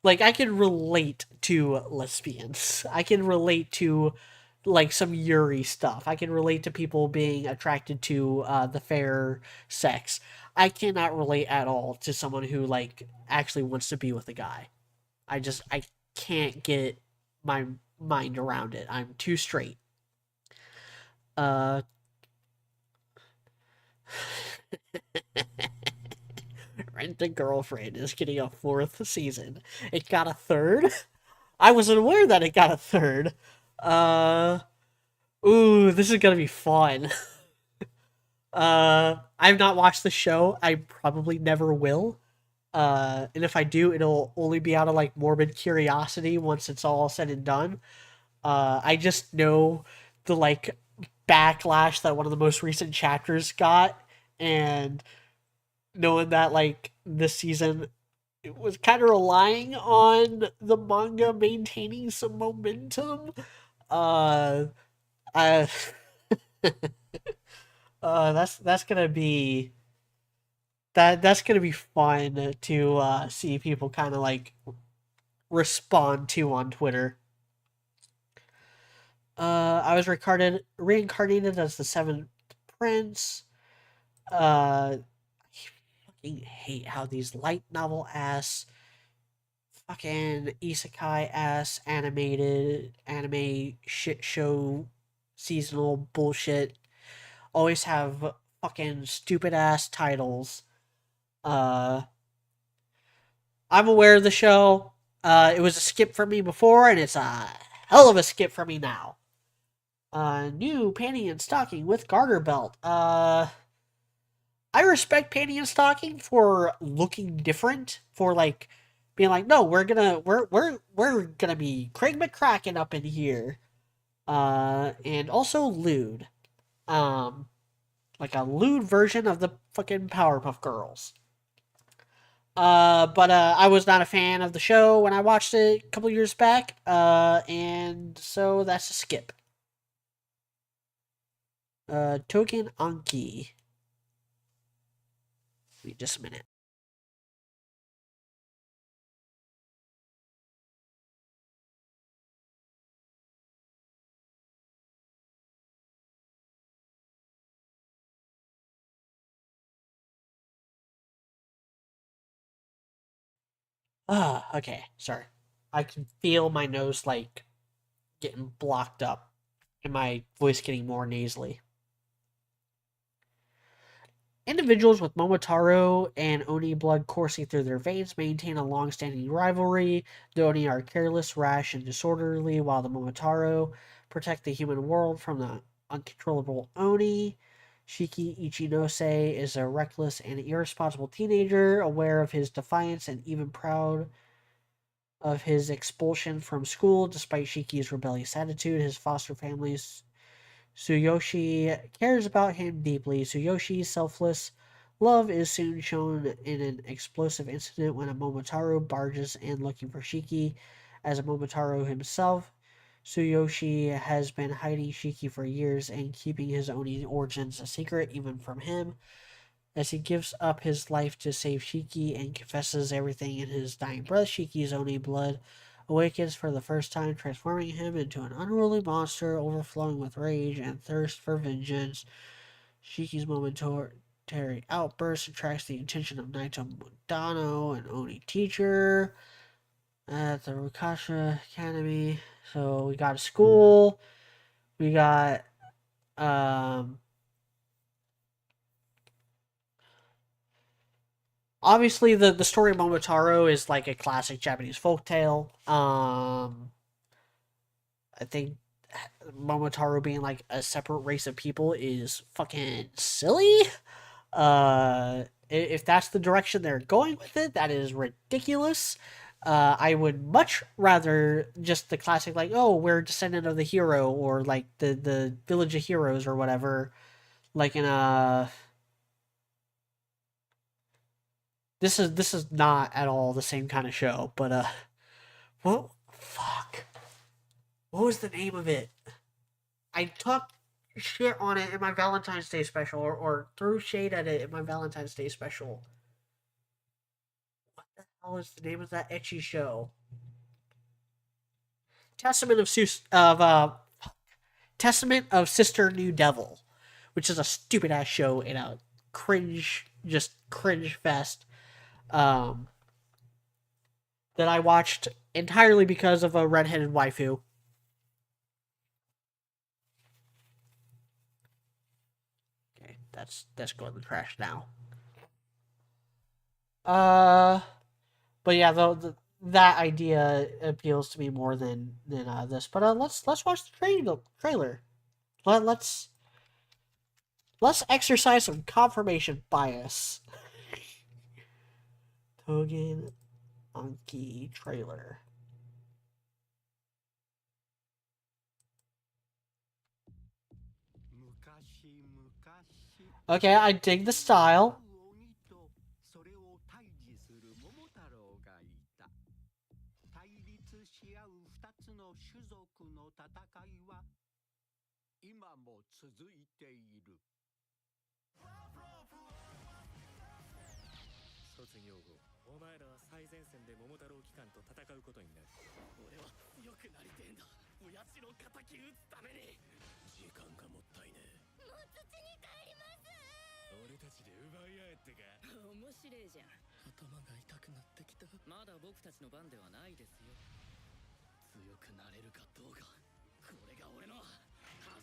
Like I can relate to lesbians. I can relate to like some Yuri stuff. I can relate to people being attracted to the fair sex. I cannot relate at all to someone who like actually wants to be with a guy. I can't get my mind around it. I'm too straight. Uh Rent a Girlfriend is getting a fourth season. It got a third? I wasn't aware that it got a third. Uh Ooh, this is gonna be fun. I've not watched the show. I probably never will. And if I do, it'll only be out of like morbid curiosity once it's all said and done. I just know the like backlash that one of the most recent chapters got, and knowing that like this season it was kind of relying on the manga maintaining some momentum. Uh, I, that's gonna be that's gonna be fun to see people kind of like respond to on Twitter. I was reincarnated as the seventh prince. I fucking hate how these light novel ass, fucking isekai ass animated anime shit show seasonal bullshit always have fucking stupid ass titles. Uh, I'm aware of the show. It was a skip for me before, and it's a hell of a skip for me now. New panty and stocking with garter belt. I respect panty and stocking for looking different, for like being like, no, we're gonna be Craig McCracken up in here. And also lewd. Um, like a lewd version of the fucking Powerpuff Girls. But I was not a fan of the show when I watched it a couple years back. And so that's a skip. Token Anki. Wait just a minute. Okay, sorry. I can feel my nose like getting blocked up and my voice getting more nasally. Individuals with Momotaro and Oni blood coursing through their veins maintain a long-standing rivalry. The Oni are careless, rash, and disorderly, while the Momotaro protect the human world from the uncontrollable Oni. Shiki Ichinose is a reckless and irresponsible teenager, aware of his defiance and even proud of his expulsion from school. Despite Shiki's rebellious attitude, his foster family's Tsuyoshi cares about him deeply. Tsuyoshi's selfless love is soon shown in an explosive incident when a Momotaro barges in looking for Shiki. As a Momotaro himself, Tsuyoshi has been hiding Shiki for years and keeping his own origins a secret even from him. As he gives up his life to save Shiki and confesses everything in his dying breath, Shiki's Oni blood awakens for the first time, transforming him into an unruly monster overflowing with rage and thirst for vengeance. Shiki's momentary outburst attracts the attention of Naito Mudano, an Oni teacher at the Rukasha Academy. So we got a school. We got obviously the story of Momotaro is like a classic Japanese folktale. I think Momotaro being like a separate race of people is fucking silly. If that's the direction they're going with it, that is ridiculous. I would much rather just the classic, like, oh, we're a descendant of the hero, or like the village of heroes or whatever, like in a. This is not at all the same kind of show, but what fuck? What was the name of it? I talked shit on it in my Valentine's Day special, or threw shade at it in my Valentine's Day special. What the hell is the name of that ecchi show? Testament of Sister New Devil, which is a stupid ass show and a cringe fest. That I watched entirely because of a redheaded waifu. Okay, that's going to the trash now. But yeah, that idea appeals to me more than this. But let's watch the trailer. Let's exercise some confirmation bias. Togen Anki trailer. Okay, I dig the style.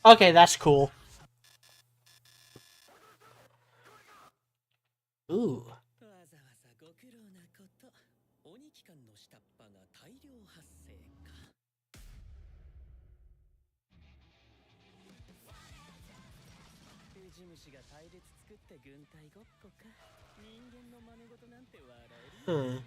Okay, that's cool. Ooh. Hmm.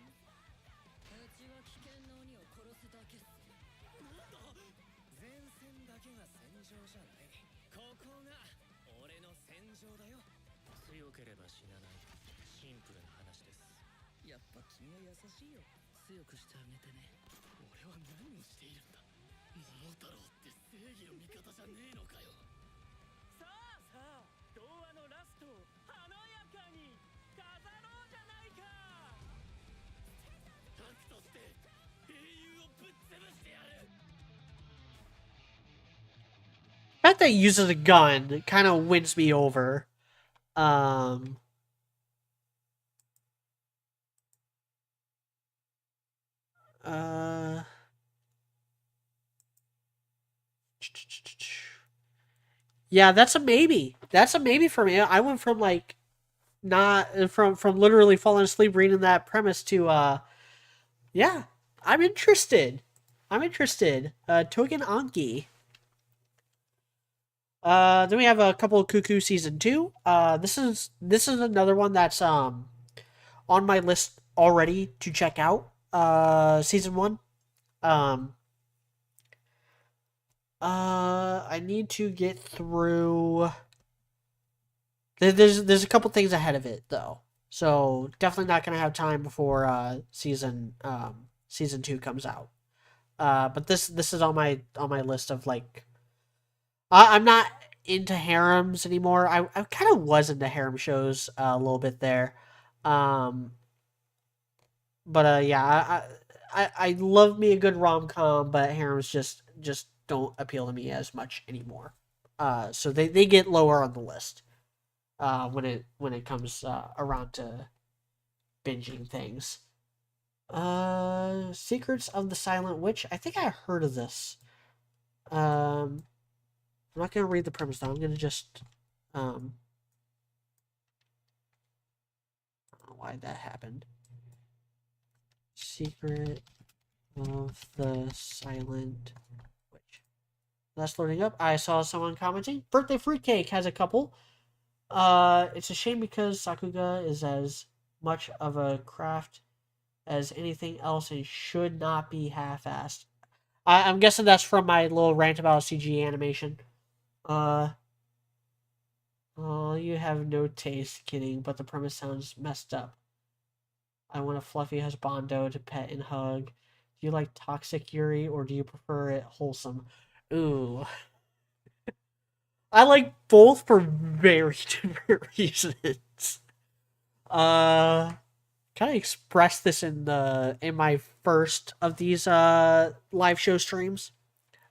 The fact that he uses a gun kind of wins me over. Yeah, that's a maybe. That's a maybe for me. I went from like not from literally falling asleep reading that premise to yeah, I'm interested. Togen Anki. Then we have a couple of Cuckoo season 2. This is another one that's on my list already to check out. Season 1. I need to get through. There's a couple things ahead of it though, so definitely not gonna have time before season 2 comes out. But this is on my list of like, I'm not into harems anymore. I kind of was into harem shows a little bit there. Um, but yeah, I love me a good rom com, but harems just don't appeal to me as much anymore. So they get lower on the list when it comes around to binging things. Secrets of the Silent Witch. I think I heard of this. I'm not gonna read the premise though. I'm gonna just I don't know why that happened. Secret of the Silent Witch. That's loading up. I saw someone commenting. Birthday Fruitcake has a couple. It's a shame because Sakuga is as much of a craft as anything else and should not be half-assed. I'm guessing that's from my little rant about CG animation. Oh, you have no taste, kidding, but the premise sounds messed up. I want a fluffy husbando to pet and hug. Do you like toxic Yuri or do you prefer it wholesome? Ooh. I like both for very different reasons. Kind of expressed this in my first of these live show streams.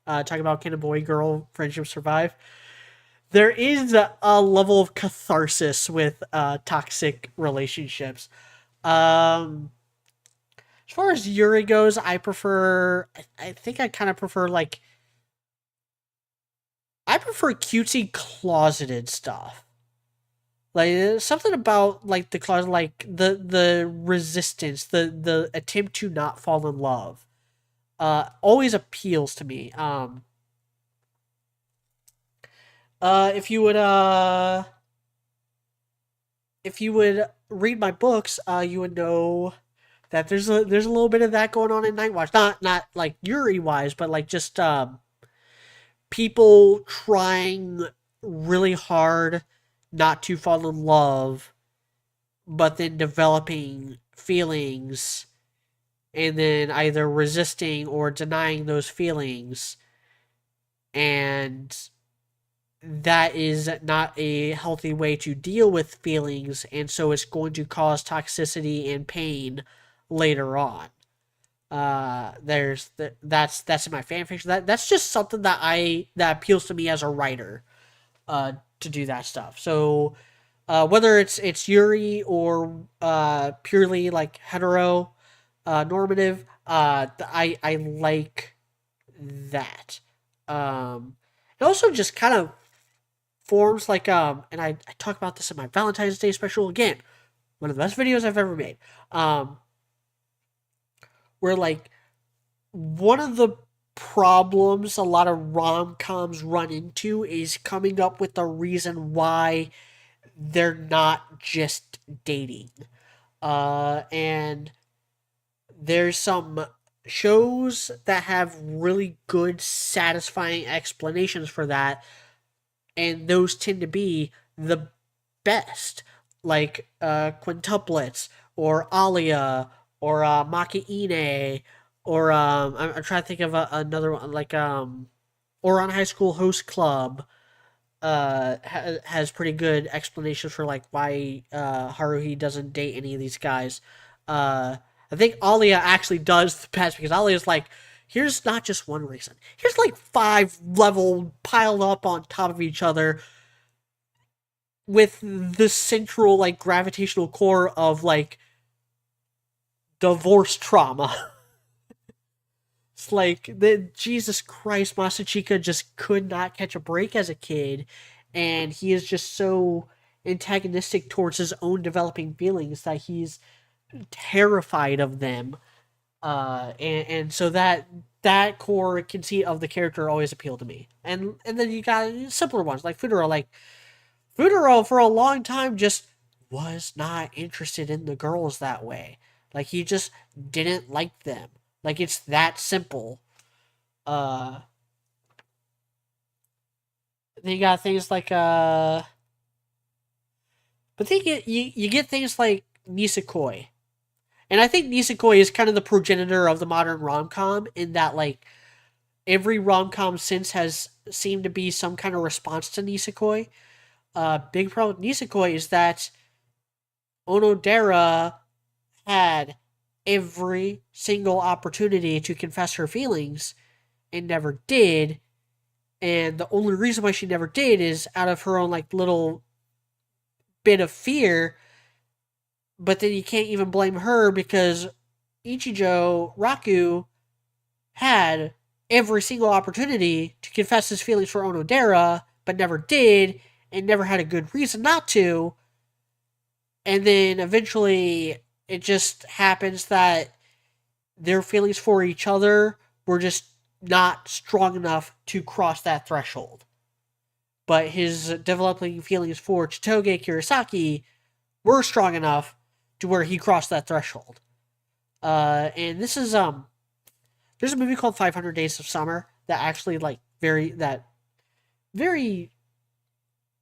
Talking about can a boy girl friendship survive? There is a level of catharsis with toxic relationships. As far as Yuri goes, I think I kind of prefer I prefer cutesy closeted stuff. Like something about like the closet, like the resistance, the attempt to not fall in love, always appeals to me. If you would read my books, you would know that there's a little bit of that going on in Nightwatch. Not like Yuri wise, but like just people trying really hard not to fall in love, but then developing feelings and then either resisting or denying those feelings. And that is not a healthy way to deal with feelings, and so it's going to cause toxicity and pain later on. That's in my fan fiction. That's just something that appeals to me as a writer, to do that stuff. So, whether it's Yuri or purely like hetero, normative, I like that. It also just kind of forms like and I talk about this in my Valentine's Day special again, one of the best videos I've ever made. Where like one of the problems a lot of rom-coms run into is coming up with a reason why they're not just dating. And there's some shows that have really good, satisfying explanations for that, and those tend to be the best, like Quintuplets or Alia or Maki Ine, or I'm trying to think of another one like or on High School Host Club. Has pretty good explanations for like why Haruhi doesn't date any of these guys. I think Alia actually does the best because Alia's like, here's not just one reason. Here's like 5 level piled up on top of each other with the central like gravitational core of like divorce trauma. It's like Jesus Christ, Masachika just could not catch a break as a kid, and he is just so antagonistic towards his own developing feelings that he's terrified of them. And so that core conceit of the character always appealed to me. And then you got simpler ones like Futuro. Like Futuro for a long time just was not interested in the girls that way. Like he just didn't like them. Like it's that simple. Then you got things like but then you get things like Nisekoi. And I think Nisekoi is kind of the progenitor of the modern rom-com in that like every rom-com since has seemed to be some kind of response to Nisekoi. Big problem with Nisekoi is that Onodera had every single opportunity to confess her feelings and never did. And the only reason why she never did is out of her own like little bit of fear. But then you can't even blame her because Ichijo Raku had every single opportunity to confess his feelings for Onodera, but never did, and never had a good reason not to. And then eventually it just happens that their feelings for each other were just not strong enough to cross that threshold. But his developing feelings for Chitoge Kurosaki were strong enough to where he crossed that threshold. And this is there's a movie called 500 Days of Summer that actually like very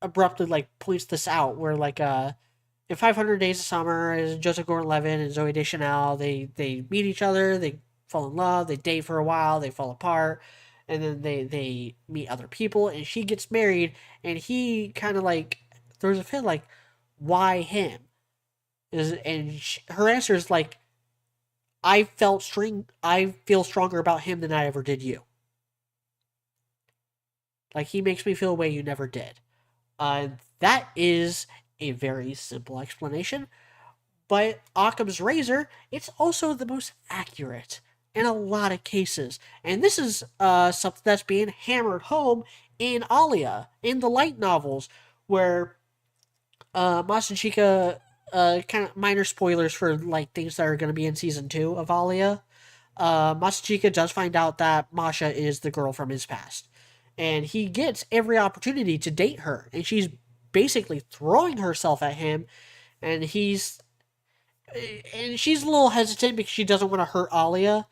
abruptly like points this out, where like in 500 Days of Summer, is Joseph Gordon-Levitt and Zooey Deschanel, they meet each other, they fall in love, they date for a while, they fall apart, and then they meet other people, and she gets married, and he kind of like throws a fit like, why him? Her answer is like, I feel stronger about him than I ever did you. Like, he makes me feel a way you never did. That is a very simple explanation, but Occam's razor, it's also the most accurate in a lot of cases. And this is something that's being hammered home in Alia, in the light novels, where Masachika, kind of minor spoilers for like things that are going to be in season 2 of Alia. Masachika does find out that Masha is the girl from his past, and he gets every opportunity to date her, and she's basically throwing herself at him, and she's a little hesitant because she doesn't want to hurt Alia.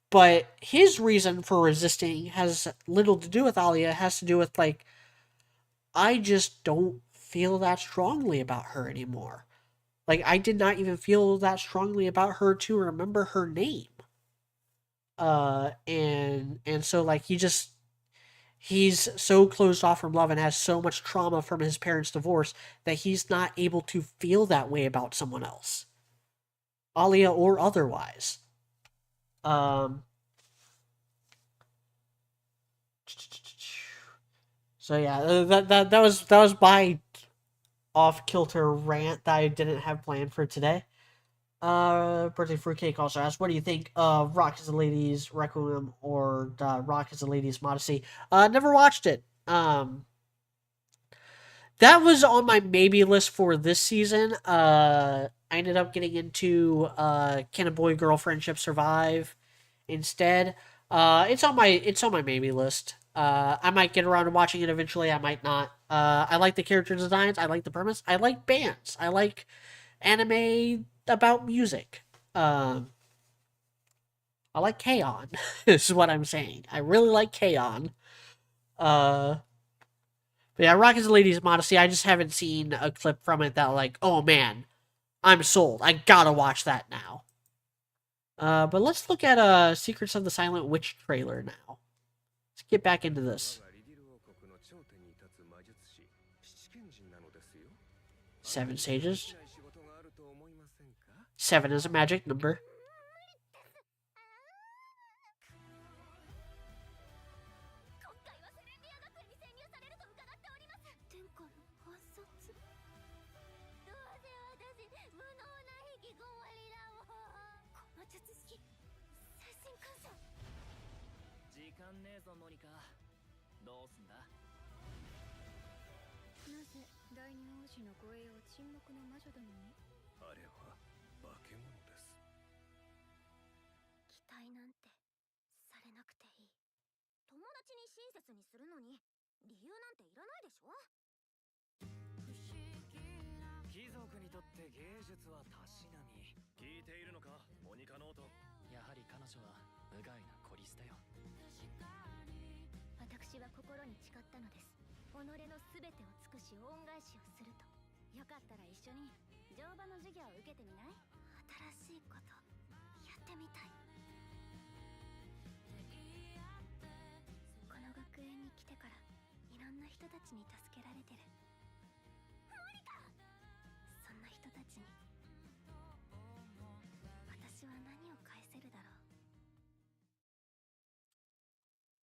But his reason for resisting has little to do with Alia. It has to do with like, I just don't feel that strongly about her anymore. Like, I did not even feel that strongly about her to remember her name. And so like he's so closed off from love and has so much trauma from his parents' divorce that he's not able to feel that way about someone else, Alia or otherwise. So yeah, that was my off kilter rant that I didn't have planned for today. Birthday Fruitcake also asked, what do you think of Rock is a Lady's Requiem or Rock is a Lady's Modesty? Never watched it. That was on my maybe list for this season. I ended up getting into Can a Boy Girl Friendship Survive instead. It's on my maybe list. I might get around to watching it eventually. I might not. I like the character designs. I like the premise. I like bands. I like anime about music. I like K-On! Is what I'm saying. I really like K-On! But yeah, Rock is a Lady's Modesty, I just haven't seen a clip from it that like, oh man, I'm sold. I gotta watch that now. But let's look at Secrets of the Silent Witch trailer now. Let's get back into this. 7 sages. 7 is a magic number. 私は心に誓ったのです。己のすべてを尽くし恩返しをすると。よかったら一緒に乗馬の授業を受けてみない？新しいことやってみたい。園に来てからいろんな人たちに助けられてる。そんな人たちに私は何を返せるだろう。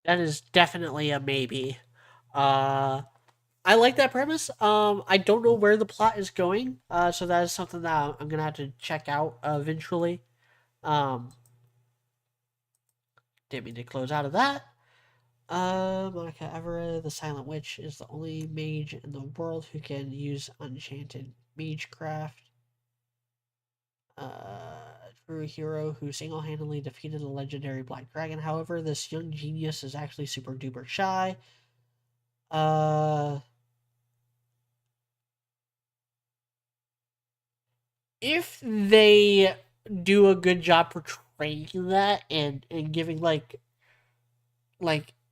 That is definitely a maybe. I like that premise. I don't know where the plot is going. So that is something that I'm gonna have to check out eventually. Didn't mean to close out of that. Monica Everett, the Silent Witch, is the only mage in the world who can use enchanted magecraft. True hero who single-handedly defeated a legendary black dragon. However, this young genius is actually super duper shy. If they do a good job portraying that and giving like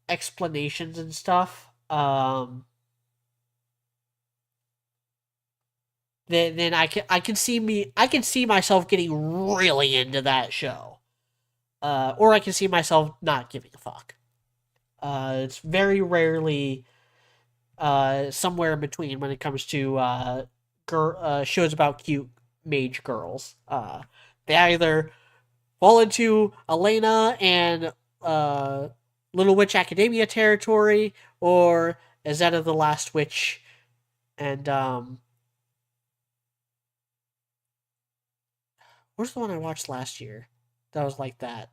explanations and stuff, then I can see myself getting really into that show. Or I can see myself not giving a fuck. It's very rarely somewhere in between when it comes to shows about cute mage girls. They either fall into Elena and Little Witch Academia territory, or Azetta the Last Witch, and where's the one I watched last year that was like that?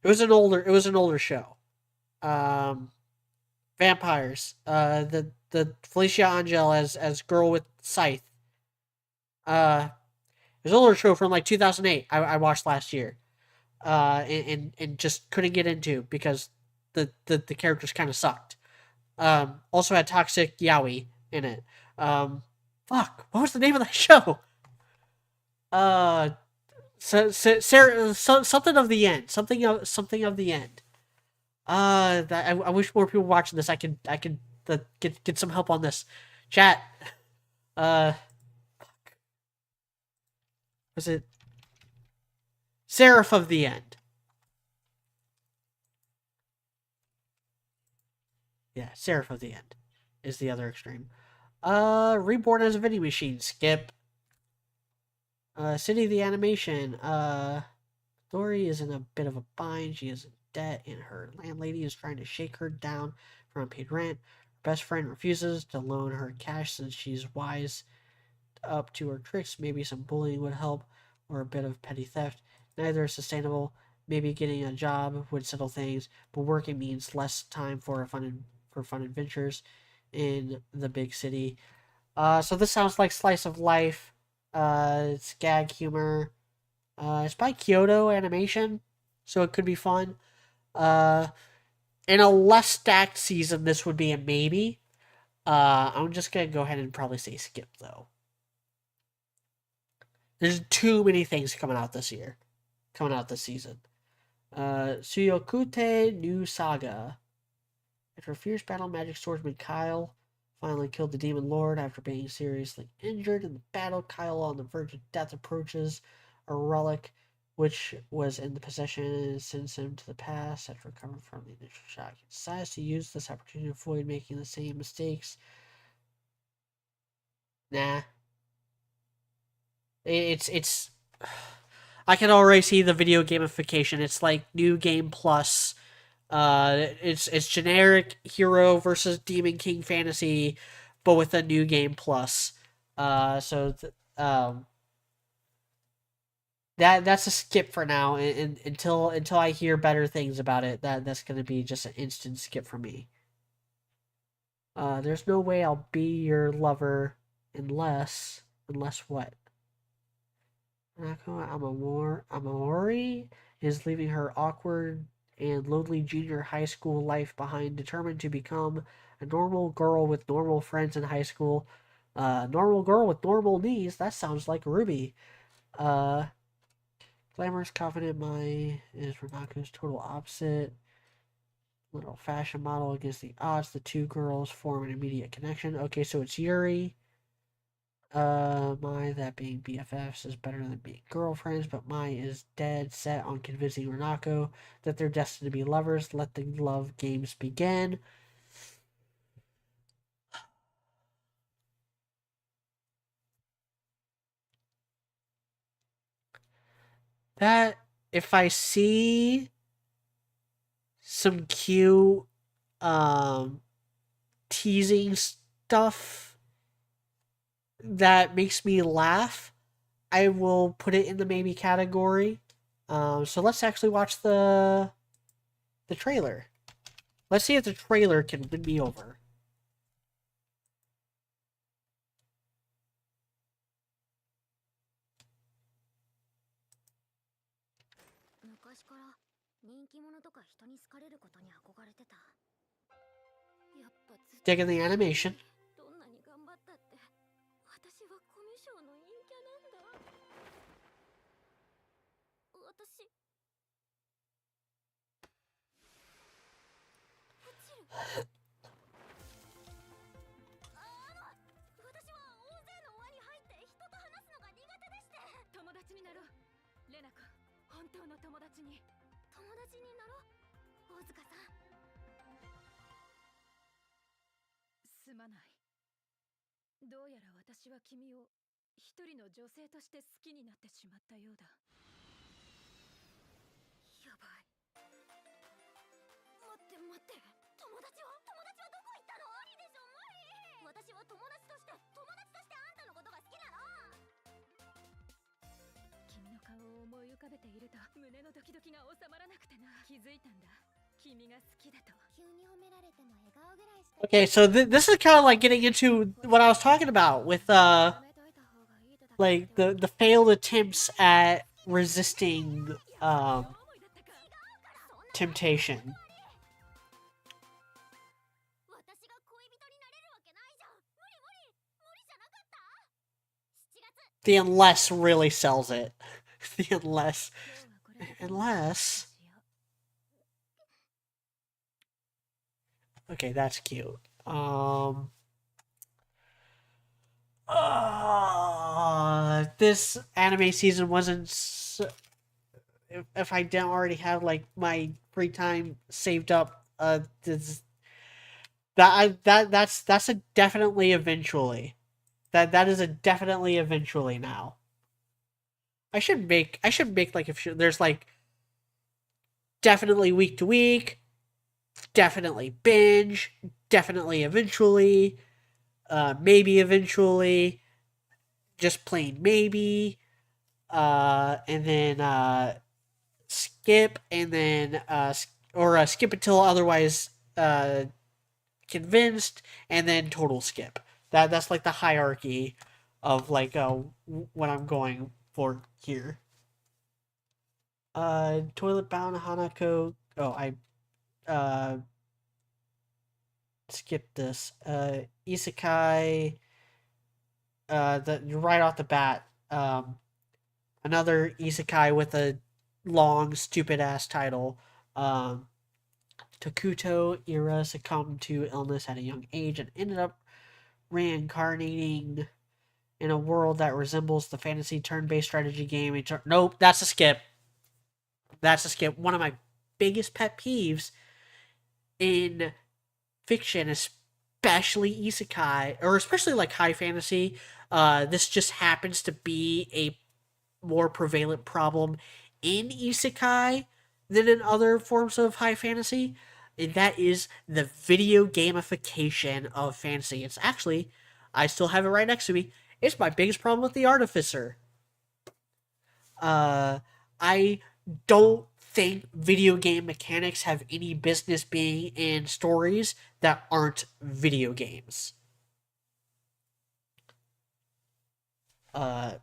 It was an older show. Vampires. The Felicia Angel as girl with scythe. It was an older show from like 2008. I watched last year. And just couldn't get into because the characters kind of sucked. Also had Toxic Yaoi in it. Fuck, what was the name of that show? Sarah, something of the end. Something of the end. I wish more people watching this. I could get some help on this. Chat. Was it Seraph of the End? Yeah, Seraph of the End is the other extreme. Reborn as a vending machine. Skip. City of the Animation. Dory is in a bit of a bind. She is in debt, and her landlady is trying to shake her down for unpaid rent. Her best friend refuses to loan her cash since she's wise up to her tricks. Maybe some bullying would help, or a bit of petty theft. Neither is sustainable. Maybe getting a job would settle things, but working means less time for fun adventures in the big city. So this sounds like slice of life. It's gag humor. It's by Kyoto Animation, so it could be fun. In a less stacked season, this would be a maybe. I'm just gonna go ahead and probably say skip though. There's too many things coming out this season. Tsuyokute New Saga. After a fierce battle, magic swordsman Kyle finally killed the demon lord after being seriously injured in the battle. Kyle, on the verge of death, approaches a relic which was in the possession and sends him to the past after recovering from the initial shock. He decides to use this opportunity to avoid making the same mistakes. Nah. It's I can already see the video gamification. It's like New Game Plus. It's generic hero versus Demon King fantasy, but with a New Game Plus. That's a skip for now, and until I hear better things about it. That's gonna be just an instant skip for me. There's no way I'll be your lover unless what? Amamori is leaving her awkward and lonely junior high school life behind, determined to become a normal girl with normal friends in high school. Normal girl with normal knees. That sounds like Ruby. Glamorous, confident Mai is Renaku's total opposite. Little fashion model against the odds. The two girls form an immediate connection. Okay, so it's Yuri. My that being BFFs is better than being girlfriends, but Mai is dead set on convincing Renako that they're destined to be lovers. Let the love games begin. That, if I see some cute, teasing stuff that makes me laugh, I will put it in the maybe category. So let's actually watch the trailer. Let's see if the trailer can win me over. 昔から人気者とか人に好かれることに憧れてた。やっぱずっと Digging the animation. どんなに頑張ったって私はコミュ障の陰キャなんだ。私落ちる。私は大勢の輪に入って人と話すのが苦手でして。友達になろう。レナ君、本当の友達に。友達になろう。大塚さん。すまない。どうやら私は君を一人の女性として好きになってしまったようだ。やばい。待って待って。友達はどこ行ったの？ありでしょ、無理。私は友達としてあんたのことが好きなの。君の顔を思い浮かべていると胸のドキドキが収まらなくてな。気づいたんだ。君が好きだと。急に褒められても笑顔ぐらいしか。Okay, so this is kind of like getting into what I was talking about with like the failed attempts at resisting temptation. The unless really sells it. The unless. Okay, that's cute. This anime season wasn't. If I didn't already have like my free time saved up, that's a definitely eventually. That is a definitely eventually now. I should make like if there's like definitely week to week, definitely binge, definitely eventually, maybe eventually, just plain maybe, and then skip, and then skip until otherwise convinced, and then total skip. That's like the hierarchy of like what I'm going for here. Toilet Bound Hanako. Oh, I skipped this. Isekai. Right off the bat. Another isekai with a long, stupid ass title. Tokuto Ira succumbed to illness at a young age and ended up reincarnating in a world that resembles the fantasy turn-based strategy game. Nope, that's a skip. That's a skip. One of my biggest pet peeves in fiction, especially isekai, or especially like high fantasy, this just happens to be a more prevalent problem in isekai than in other forms of high fantasy, and that is the video gamification of fantasy. It's actually, I still have it right next to me, it's my biggest problem with The Artificer. I don't think video game mechanics have any business being in stories that aren't video games.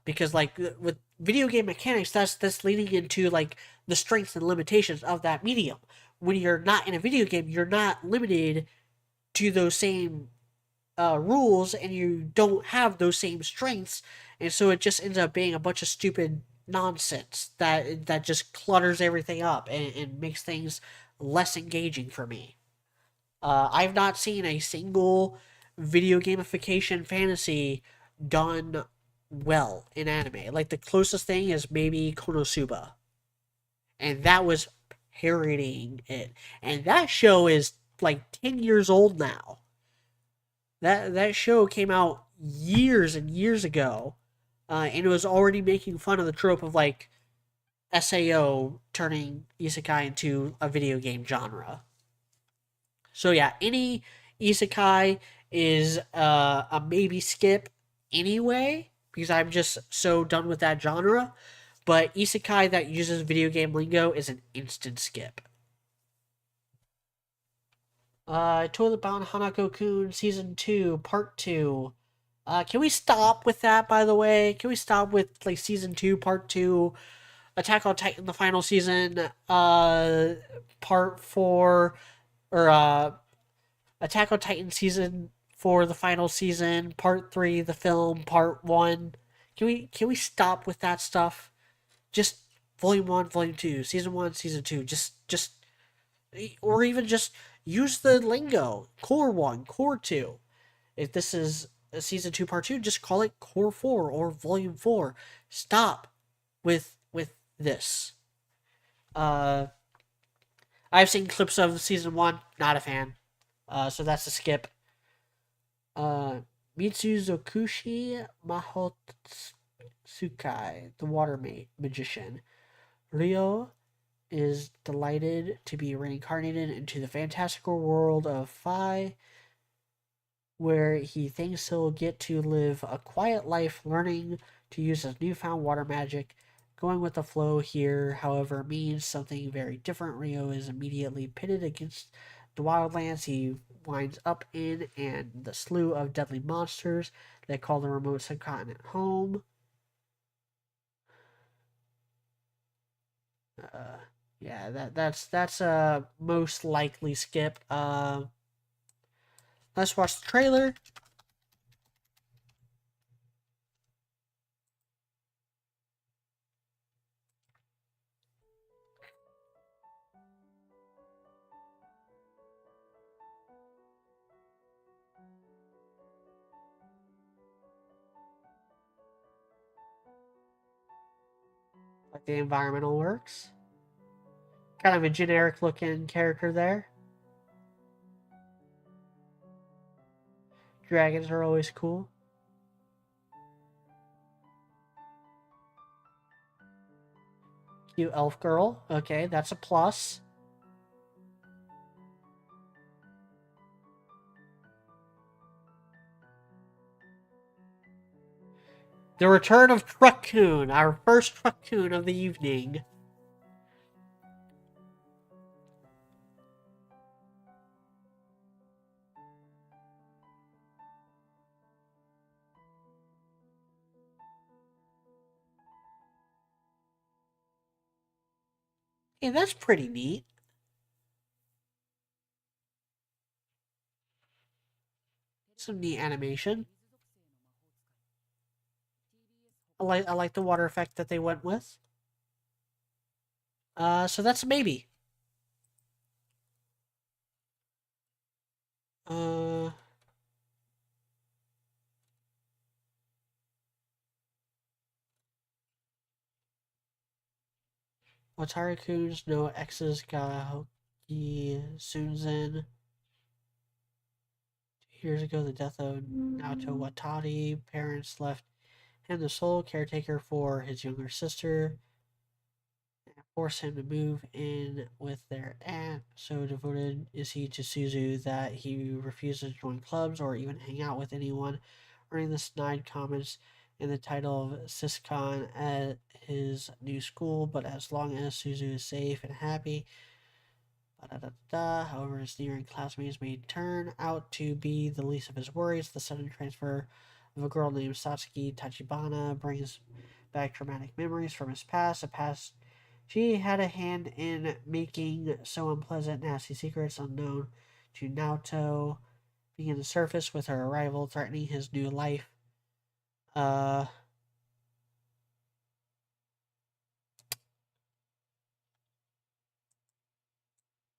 Because like with video game mechanics, that's leading into like the strengths and limitations of that medium. When you're not in a video game, you're not limited to those same rules, and you don't have those same strengths, and so it just ends up being a bunch of stupid nonsense that just clutters everything up and makes things less engaging for me. I've not seen a single video gamification fantasy done well in anime. Like, the closest thing is maybe Konosuba. And that was parodying it. And that show is like 10 years old now. That show came out years and years ago. And it was already making fun of the trope of like SAO turning isekai into a video game genre. So yeah, any isekai is a maybe skip anyway, because I'm just so done with that genre. But isekai that uses video game lingo is an instant skip. Toilet Bound Hanako-kun Season 2, Part 2. Can we stop with that, by the way? Can we stop with, like, Season 2, Part 2, Attack on Titan, the final season, Part 4, or, Attack on Titan Season 4, the final season, Part 3, the film, Part 1. Can we stop with that stuff? Just Volume 1, Volume 2, Season 1, Season 2, or even just use the lingo. Core 1, Core 2. If this is a Season 2, Part 2, just call it Core 4 or Volume 4. Stop with this. I've seen clips of Season 1, not a fan. So that's a skip. Mitsuzokushi Mahotsukai, the water magician. Ryo is delighted to be reincarnated into the fantastical world of Phi, where he thinks he'll get to live a quiet life learning to use his newfound water magic. Going with the flow here, however, means something very different. Ryo is immediately pitted against the wildlands he winds up in and the slew of deadly monsters that call the remote subcontinent home. Yeah, that's a most likely skip. Let's watch the trailer. Like the environmental works. Kind of a generic looking character there. Dragons are always cool. Cute elf girl. Okay, that's a plus. The return of Truck-kun, our first Truck-kun of the evening. Hey, that's pretty neat. Some neat animation. I like the water effect that they went with. So that's a maybe. Wataru-kun's no exes Gaoki Sunzen. 2 years ago, the death of Naoto Watari. Parents left him the sole caretaker for his younger sister. Forced him to move in with their aunt. So devoted is he to Suzu that he refuses to join clubs or even hang out with anyone, earning the snide comments in the title of Siscon at his new school. But as long as Suzu is safe and happy, however, his nearing classmates may turn out to be the least of his worries. The sudden transfer of a girl named Satsuki Tachibana brings back traumatic memories from his past, a past she had a hand in making so unpleasant, nasty secrets unknown to Naoto begin to surface with her arrival, threatening his new life.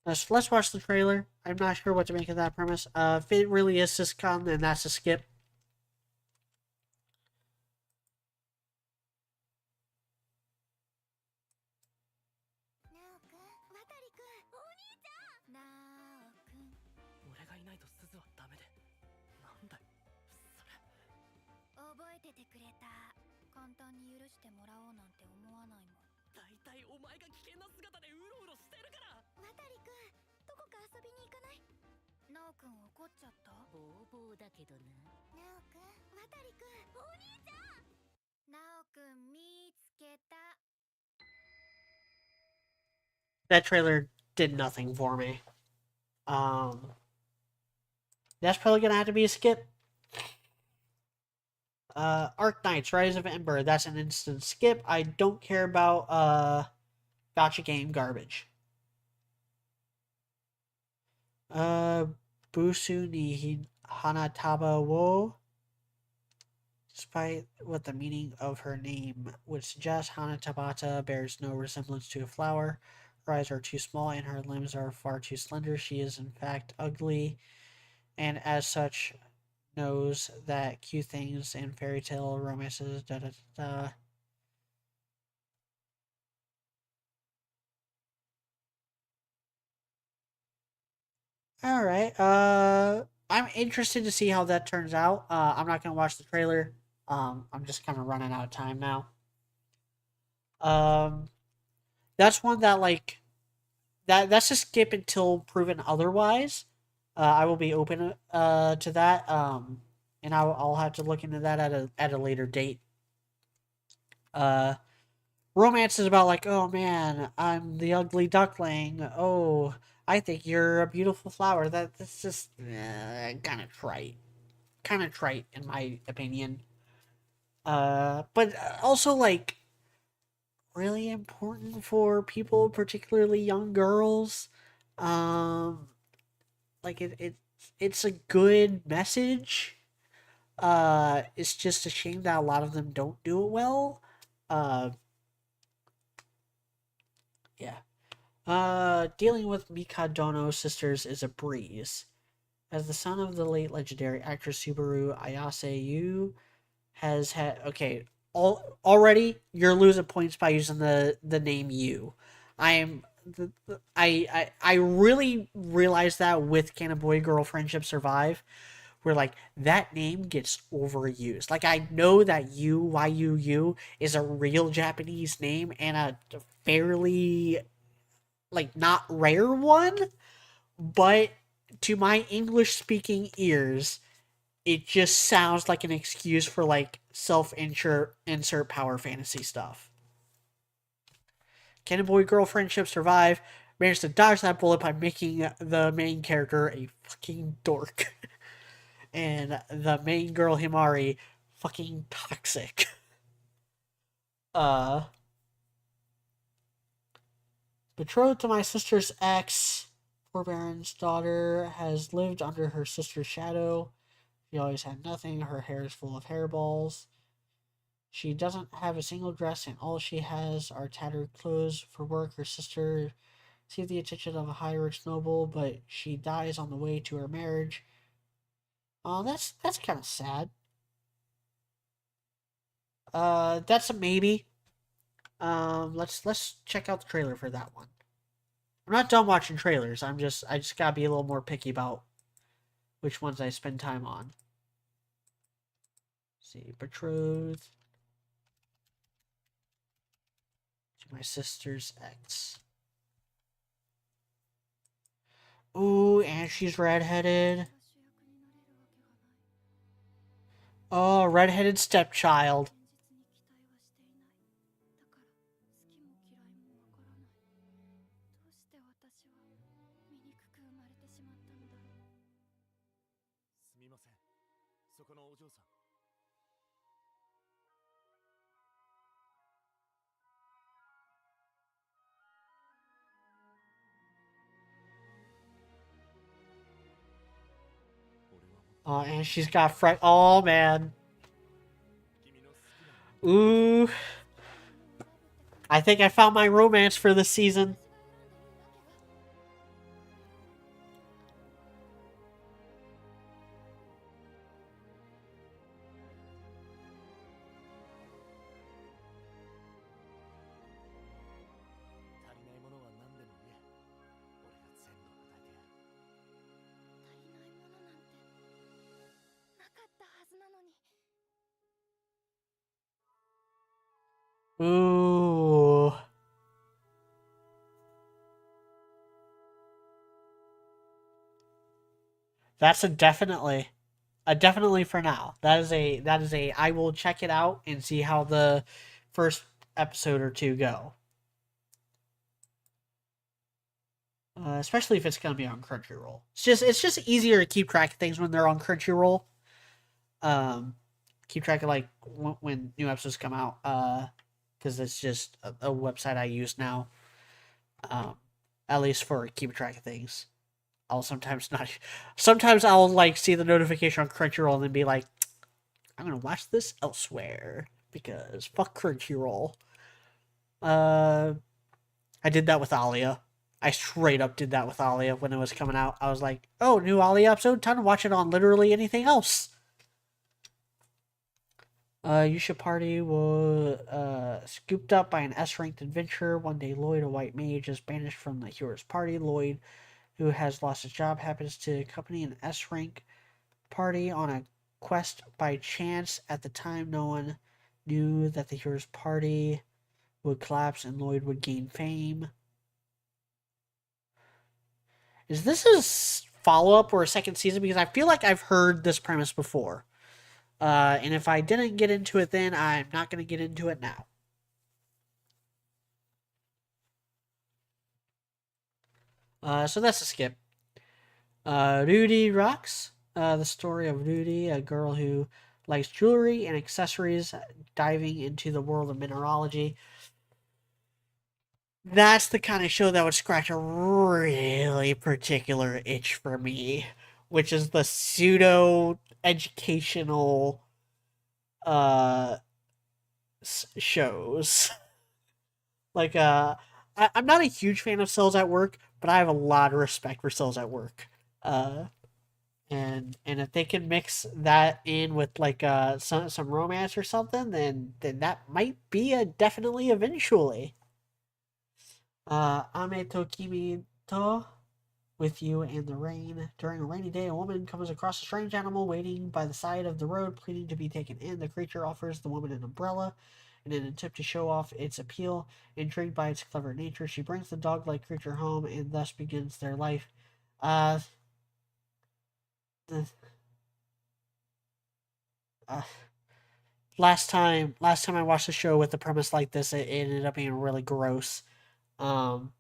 Let's watch the trailer. I'm not sure what to make of that premise. If it really is Siscon, then that's a skip. ててくれた。簡単に許してもらおうなんて思わないもん。大体お前が危険な姿でうろうろしてるから。渡くん、どこか遊びに行かない？なおくん怒っちゃった？ボーボーだけどな。なおくん、渡くん、お兄ちゃん。なおくん見つけた。 That trailer did nothing for me. That's probably gonna have to be a skip. Arc Knights, Rise of Ember, that's an instant skip. I don't care about gotcha game garbage. Busu ni Hanataba wo. Despite what the meaning of her name would suggest, Hanatabata bears no resemblance to a flower. Her eyes are too small and her limbs are far too slender. She is in fact ugly, and as such knows that cute things and fairy tale romances Alright, I'm interested to see how that turns out. I'm not gonna watch the trailer. I'm just kind of running out of time now. That's one that like that's a skip until proven otherwise. I will be open to that. And I'll have to look into that at a later date. Romance is about like, oh man, I'm the ugly duckling. Oh, I think you're a beautiful flower. That's just kind of trite, in my opinion. But also like really important for people, particularly young girls. Like it's a good message. It's just a shame that a lot of them don't do it well. Yeah. Dealing with Mikadono sisters is a breeze. As the son of the late legendary actress Subaru Ayase, you has had already you're losing points by using the name you. I really realized that with Can a Boy Girl Friendship Survive, where like that name gets overused. Like I know that YUU is a real Japanese name and a fairly like not rare one, but to my English speaking ears, it just sounds like an excuse for like insert power fantasy stuff. Can a boy girl friendship survive? Managed to dodge that bullet by making the main character a fucking dork. And the main girl Himari fucking toxic. Betrothed to my sister's ex, poor Baron's daughter has lived under her sister's shadow. She always had nothing. Her hair is full of hairballs. She doesn't have a single dress, and all she has are tattered clothes for work. Her sister received the attention of a high rich noble, but she dies on the way to her marriage. Oh, that's kind of sad. That's a maybe. Let's check out the trailer for that one. I'm not done watching trailers. I just gotta be a little more picky about which ones I spend time on. Let's see, betrothed to my sister's ex. Ooh, and she's redheaded. Oh, redheaded stepchild. Oh, and she's got oh man. Ooh. I think I found my romance for this season. Ooh. That's a definitely for now. That is a I will check it out and see how the first episode or two go. Especially if it's gonna be on Crunchyroll. It's just easier to keep track of things when they're on Crunchyroll. Um, keep track of like when new episodes come out. Because it's just a website I use now. Um, at least for keeping track of things. I'll sometimes not. Sometimes I'll like see the notification on Crunchyroll and then be like, I'm gonna watch this elsewhere because fuck Crunchyroll. Uh, I did that with Alia. I straight up did that with Alia when it was coming out. I was like, oh, new Alia episode, time to watch it on literally anything else. Yusha Party was scooped up by an S-ranked adventurer. One day, Lloyd, a white mage, is banished from the hero's party. Lloyd, who has lost his job, happens to accompany an S-rank party on a quest by chance. At the time, no one knew that the hero's party would collapse and Lloyd would gain fame. Is this a follow-up or a second season? Because I feel like I've heard this premise before. And if I didn't get into it then, I'm not going to get into it now. So that's a skip. Rudy Rocks. The story of Rudy, a girl who likes jewelry and accessories, diving into the world of mineralogy. That's the kind of show that would scratch a really particular itch for me, which is the pseudo educational uh shows. Like I'm not a huge fan of Cells at Work, but I have a lot of respect for Cells at Work. Uh and if they can mix that in with like some romance or something, then that might be a definitely eventually. Ame to Kimi to with you and the rain. During a rainy day, a woman comes across a strange animal waiting by the side of the road, pleading to be taken in. The creature offers the woman an umbrella in an attempt to show off its appeal. Intrigued by its clever nature, she brings the dog-like creature home, and thus begins their life. Uh, the, uh, last time I watched a show with a premise like this, it ended up being really gross. Um,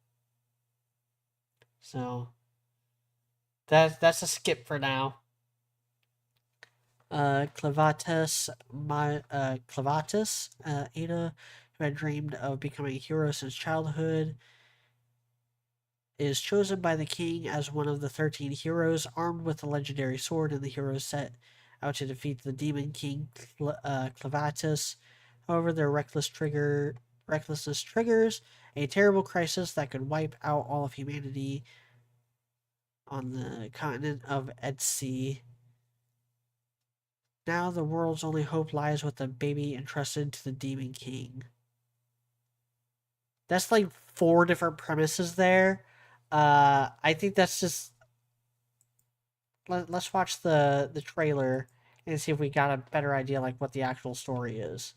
so that's a skip for now. Clavatus, Ada, who had dreamed of becoming a hero since childhood, is chosen by the king as one of the 13 heroes. Armed with a legendary sword, and the heroes set out to defeat the demon king Clavatus. However, their recklessness triggers a terrible crisis that could wipe out all of humanity on the continent of Edsea. Now the world's only hope lies with the baby entrusted to the Demon King. That's like 4 different premises there. I think that's just... Let's watch the trailer and see if we got a better idea like what the actual story is.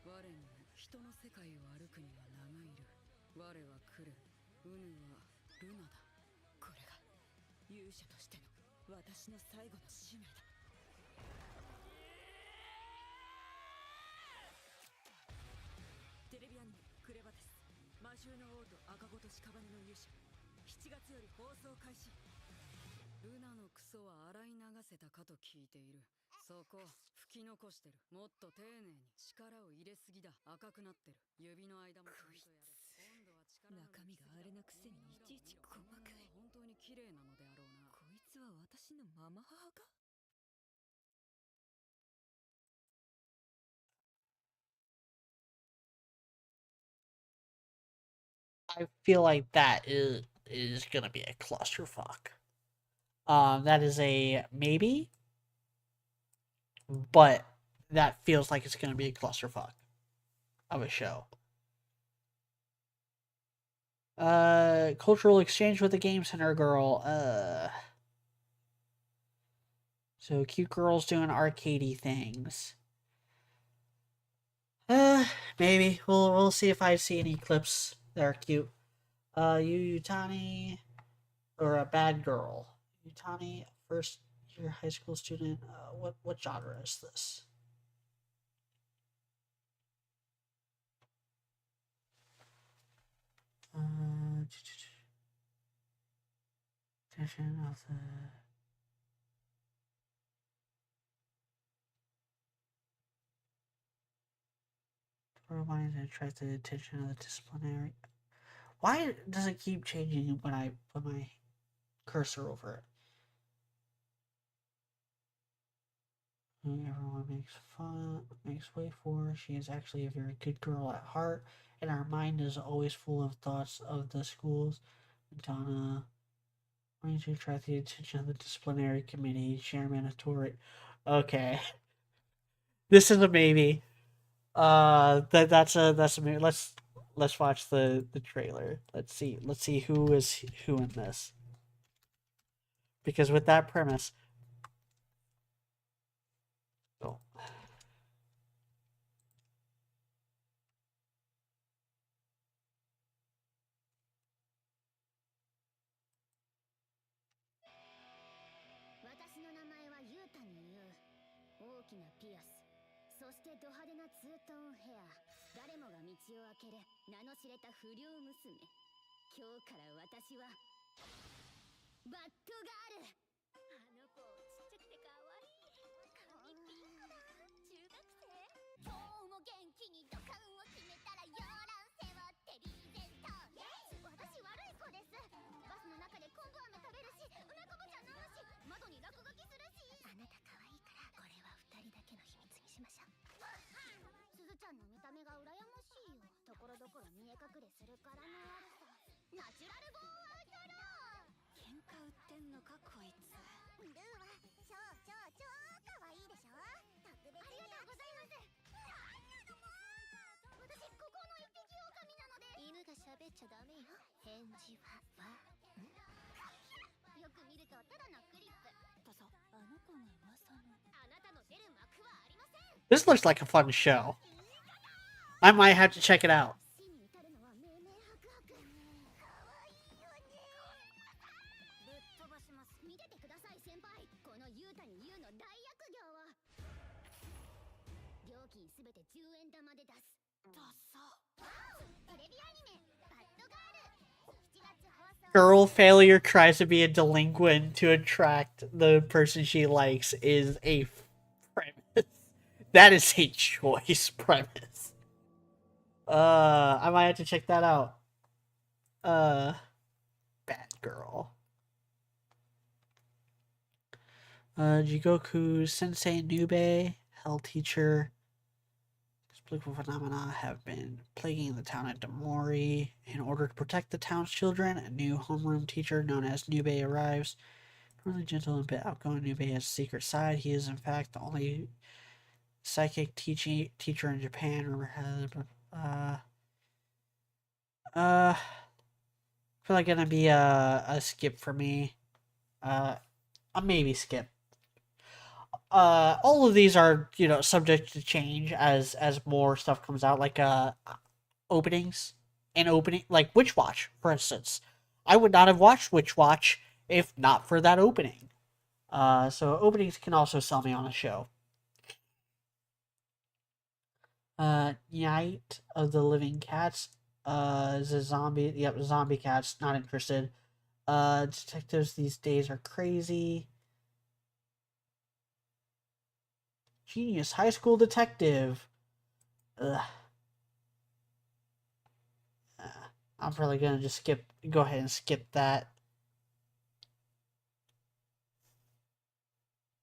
我に人の世界を歩くには長いる。我は来る。ウヌはルナだ。これが勇者としての私の最後の使命だ。テレビアニメクレバです。魔獣の王と赤子と屍の勇者。7月より放送開始。ルナのクソは洗い流せたかと聞いている。そこ吹き残してる。もっと丁寧に。力を入れすぎだ。赤くなってる。指の間もちゃんとやれ。今度は力の中身があれなくせにいちいち細かい。本当に綺麗なのであろうな。こいつは私のママ母か。I feel like that is gonna be a clusterfuck. That is a maybe, but that feels like it's gonna be a clusterfuck of a show. Cultural exchange with the Game Center girl. So cute girls doing arcadey things. Maybe we'll see if I see any clips that are cute. Yutani, or a bad girl. Yutani, first year high school student. What genre is this? Tension of the. Wanting to attract the attention of the disciplinary. Why does it keep changing when I put my cursor over it? Everyone makes way for her. She is actually a very good girl at heart, and her mind is always full of thoughts of the schools. Donna, wanting to attract the attention of the disciplinary committee, chairman of Tori. Okay, this is a maybe. That's a maybe. Let's watch the trailer. Let's see who is who in this. Because with that premise, oh. This looks like a fun show. I might have to check it out. Girl failure tries to be a delinquent to attract the person she likes is a premise. That is a choice premise. I might have to check that out. Bad girl. Jigoku Sensei Nube, hell teacher. Inexplicable phenomena have been plaguing the town of Demori. In order to protect the town's children, a new homeroom teacher known as Nube arrives. Really gentle and a bit outgoing, Nube has a secret side. He is, in fact, the only psychic teacher in Japan. Probably gonna be a skip for me. A maybe skip. all of these are, subject to change as more stuff comes out, like openings and opening, like Witch Watch, for instance. I would not have watched Witch Watch if not for that opening. So openings can also sell me on a show. Night of the Living Cats. Is a zombie. Yep, zombie cats. Not interested. Detectives these days are crazy. Genius High School Detective. Ugh. I'm probably gonna just go ahead and skip that.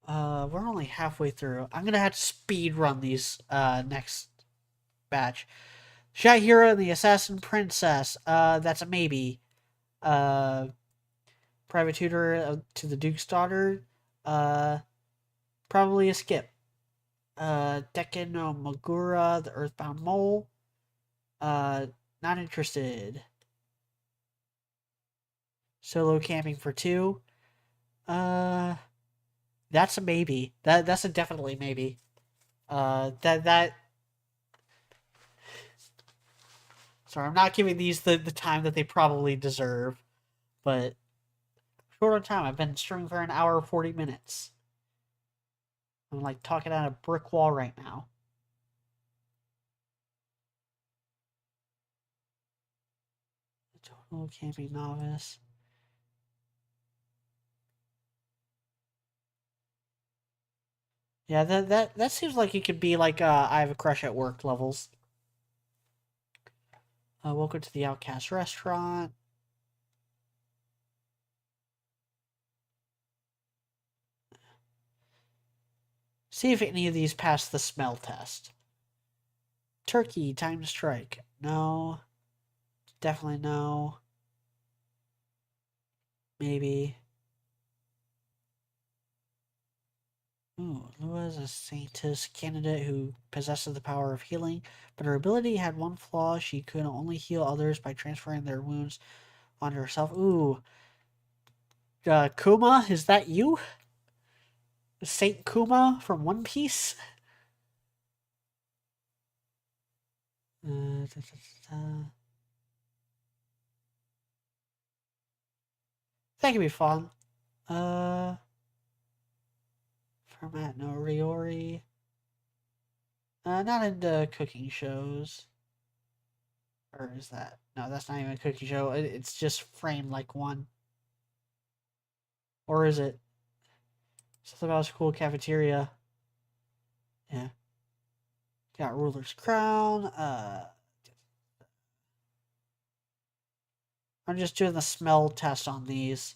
We're only halfway through. I'm gonna have to speed run these next batch. Shahira and the Assassin Princess. That's a maybe. Private Tutor to the Duke's Daughter. Probably a skip. Dekken no Magura, the Earthbound Mole. Not interested. Solo Camping for 2. That's a maybe. That's a definitely maybe. That. Sorry, I'm not giving these the time that they probably deserve, but short on time. I've been streaming for an hour 40 minutes. I'm like talking at a brick wall right now. Total Camping Novice. Yeah, that seems like it could be like I Have a Crush at Work levels. Welcome to the Outcast Restaurant. See if any of these pass the smell test. Turkey, Time to Strike. No. Definitely no. Maybe. Ooh, Lua is a Saintess candidate who possesses the power of healing, but her ability had one flaw. She could only heal others by transferring their wounds onto herself. Ooh. Kuma, is that you? Saint Kuma from One Piece? Da, da, da. That could be fun. Format no Riori. Not into cooking shows. Or is that? No, that's not even a cooking show. It's just framed like one. Or is it? Something about a school cafeteria. Yeah. Got Ruler's Crown. I'm just doing the smell test on these.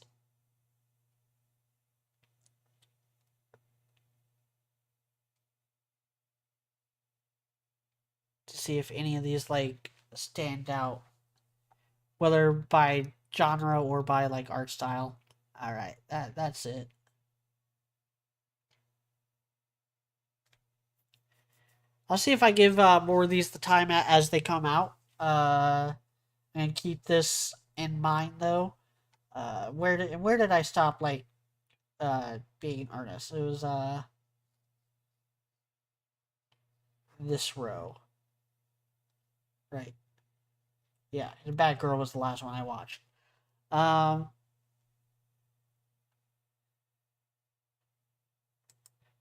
To see if any of these, like, stand out. Whether by genre or by, like, art style. Alright, that's it. I'll see if I give more of these the time as they come out. And keep this in mind, though. Where did I stop, like, being earnest? It was, this row. Right. Yeah, The Bad Girl was the last one I watched.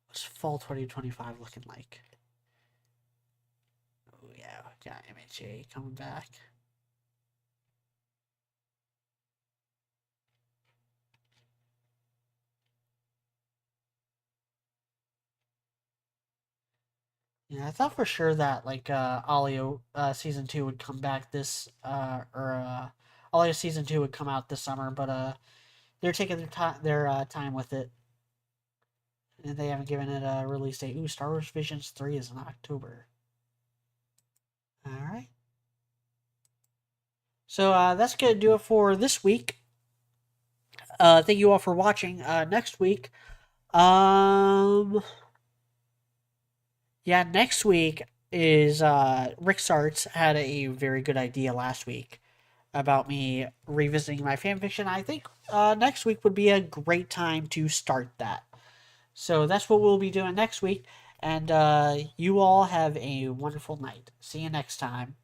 What's fall 2025 looking like? Oh, yeah, got MHA coming back. Yeah, I thought for sure that like Alio season 2 would come back this Alio season 2 would come out this summer, but they're taking their time with it. And they haven't given it a release date. Ooh, Star Wars Visions 3 is in October. Alright. So that's gonna do it for this week. Thank you all for watching. Next week, yeah, next week is Rick Sarts had a very good idea last week about me revisiting my fanfiction. I think next week would be a great time to start that. So that's what we'll be doing next week. And you all have a wonderful night. See you next time.